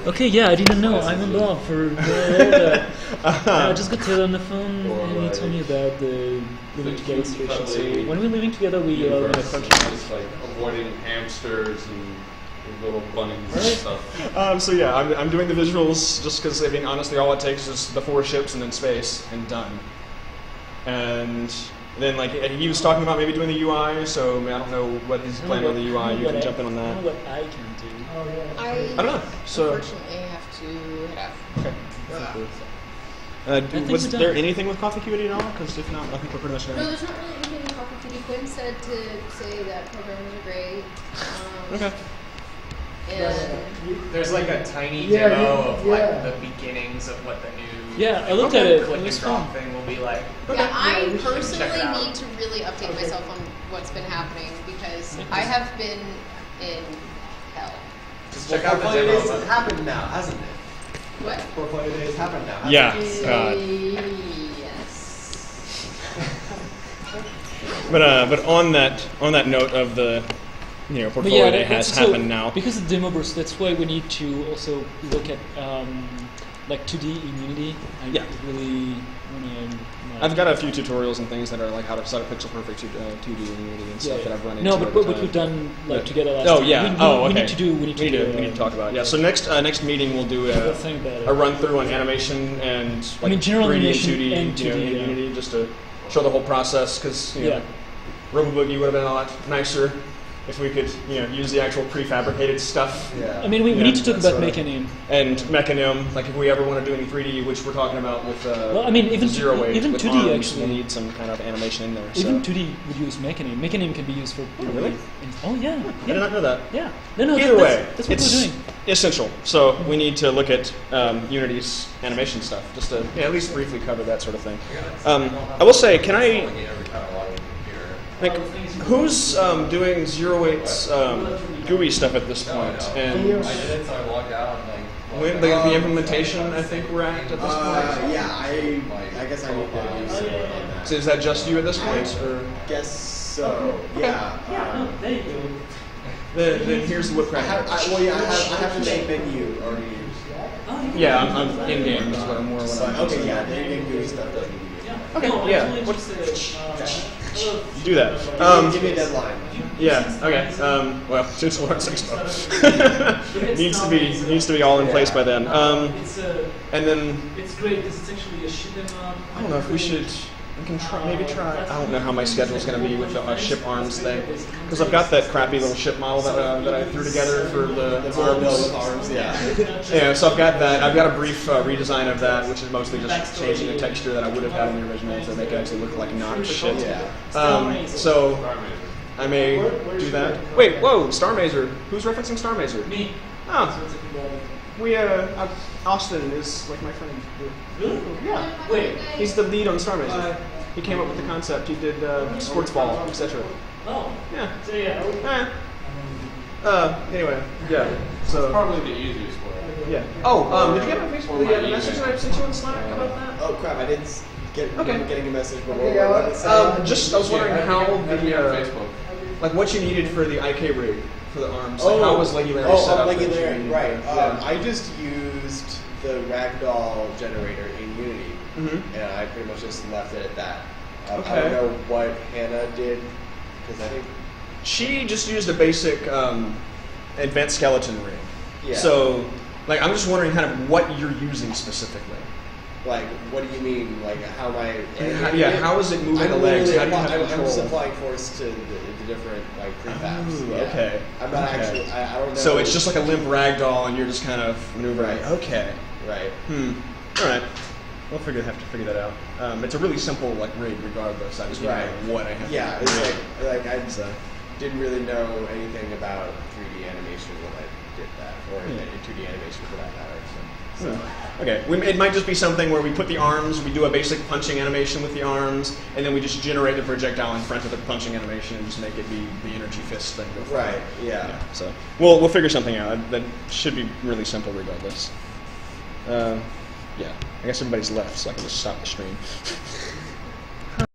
Okay, yeah, I didn't know. I'm on board for the I just got Taylor on the phone and he told me about the living together situation. So when we're living together, we are gonna crunch Just like avoiding hamsters and little bunnies and stuff. So yeah, I'm doing the visuals just because I mean honestly all it takes is the 4 ships and then space and done. And then like he was talking about maybe doing the UI, so I don't know what his plan on the UI. You can jump in on I that. don't know what I can do. Oh yeah. I don't know. So unfortunately have to head out. okay. think Was we're done. there anything with Coffee QD at all? Because if not, I think we're pretty much No, done. there's not really anything in Coffee Kitty. Quinn said to say that programmers are great. Okay. And There's like a tiny Yeah, demo yeah, of yeah. like the beginnings of what the new Yeah, I looked at it. click It was and drop fun. thing will be like. yeah, I we should check it personally out. need to really update myself on what's been happening because I have been in hell. Just Well, check out the 4 Player demo. Days has of it. happened now, hasn't it? What? 4 Player Days happened now. Hasn't Yeah. it? God. Yes. But on that note of the portfolio day has so happened now. Because the demo burst, that's why we need to also look at like 2D in Unity. I Yeah. really want to. I've got a few tutorials and things that are like how to set up pixel perfect 2D in Unity and stuff that I've run into. No, but over what time. we've done like But- together last Oh time. yeah. We need, okay. we need to do. We need to talk about it. Yeah. So next meeting we'll do We'll think about it. a run through on animation and like I mean, general 3D animation and 2D, and 2D, in yeah. Unity just to show the whole process because Yeah. Robo Boogie would have been a lot nicer if we could, use the actual prefabricated stuff. Yeah. I mean, we need to talk that's about sort of- Mechanim. And Mechanim, like if we ever want to do any 3D, which we're talking about with Well, I mean, even Zero Wave, even with 2D arms, actually. we'll need some kind of animation in there. Even so. 2D would use Mechanim. Mechanim can be used for. really? Oh yeah. I did not know that. Yeah. No. Either way, that's what it's we're doing. essential. So we need to look at Unity's animation stuff, just to at least briefly cover that sort of thing. I will say, can I, like, who's doing Zero Eight's GUI stuff at this point? And I did it, so I logged out and when the implementation, I think we're at this point. Yeah, I guess I need to use some more on that. So is that just you at this point, or Guess so. Yeah. There you go. then here's the whip I have, crack. I have the main menu already used. Yeah, I'm in game. Is what I'm more. What I'm Okay, yeah, the in-game GUI stuff doesn't need to be. Okay, No, yeah. actually, just, You do that. Give me a deadline. Yeah. Okay. Well, since Lawrence Expo needs to be all in place by then. And then it's great because it's actually a shoot 'em up. I don't know if we should. We can try. I don't know how my schedule's going to be with the ship arms thing, because I've got that crappy little ship model that I threw together for the arms, yeah. Yeah, so I've got that. I've got a brief redesign of that, which is mostly just changing the texture that I would have had in the original to make it actually look like not shit. Yeah. So I may do that. Wait, whoa, Star Mazer. Who's referencing Star Mazer? Me. Oh, we Austin is like my friend. Really? Yeah. Wait. He's the lead on Star Mazer. He came up with the concept. He did sports ball, etc. Oh. Yeah. So yeah. Anyway, yeah. So Probably the easiest way. yeah. Oh, did you get my Facebook? Did you get the message that I sent you on Slack about that? Oh crap! I didn't get. Okay. Getting a message, but Okay, what was it? Just I was wondering how Have you on the Facebook? like what you needed for the IK rig for the arms. Oh, Like how was Legularity set up? Legularity, right. Yeah. I just used the ragdoll generator in Unity, Mm-hmm. and I pretty much just left it at that. I Okay. don't know what Hannah did, because I think She just used a basic advanced skeleton rig. Yeah. So, like, I'm just wondering kind of what you're using specifically. like, what do you mean? Like, how am I? How is it moving the legs? How do you have I'm control? just applying force to the different like prefabs. Ooh, yeah. okay. I'm not Okay. actually. I don't know. So it's just like a limp ragdoll, and you're just kind of maneuvering. Right. Okay. right. All right. We'll have to figure that out. It's a really simple like rig, regardless. I just need to Right. know what I have. Yeah, to it's do. like I didn't really know anything about 3D animation when I did that, or Yeah. 2D animation for that matter. So. Okay, it might just be something where we put the arms, we do a basic punching animation with the arms, and then we just generate the projectile in front of the punching animation and just make it be the energy fist thing. Right. Yeah. So we'll figure something out. That should be really simple regardless. Yeah, I guess everybody's left, so I can just stop the stream.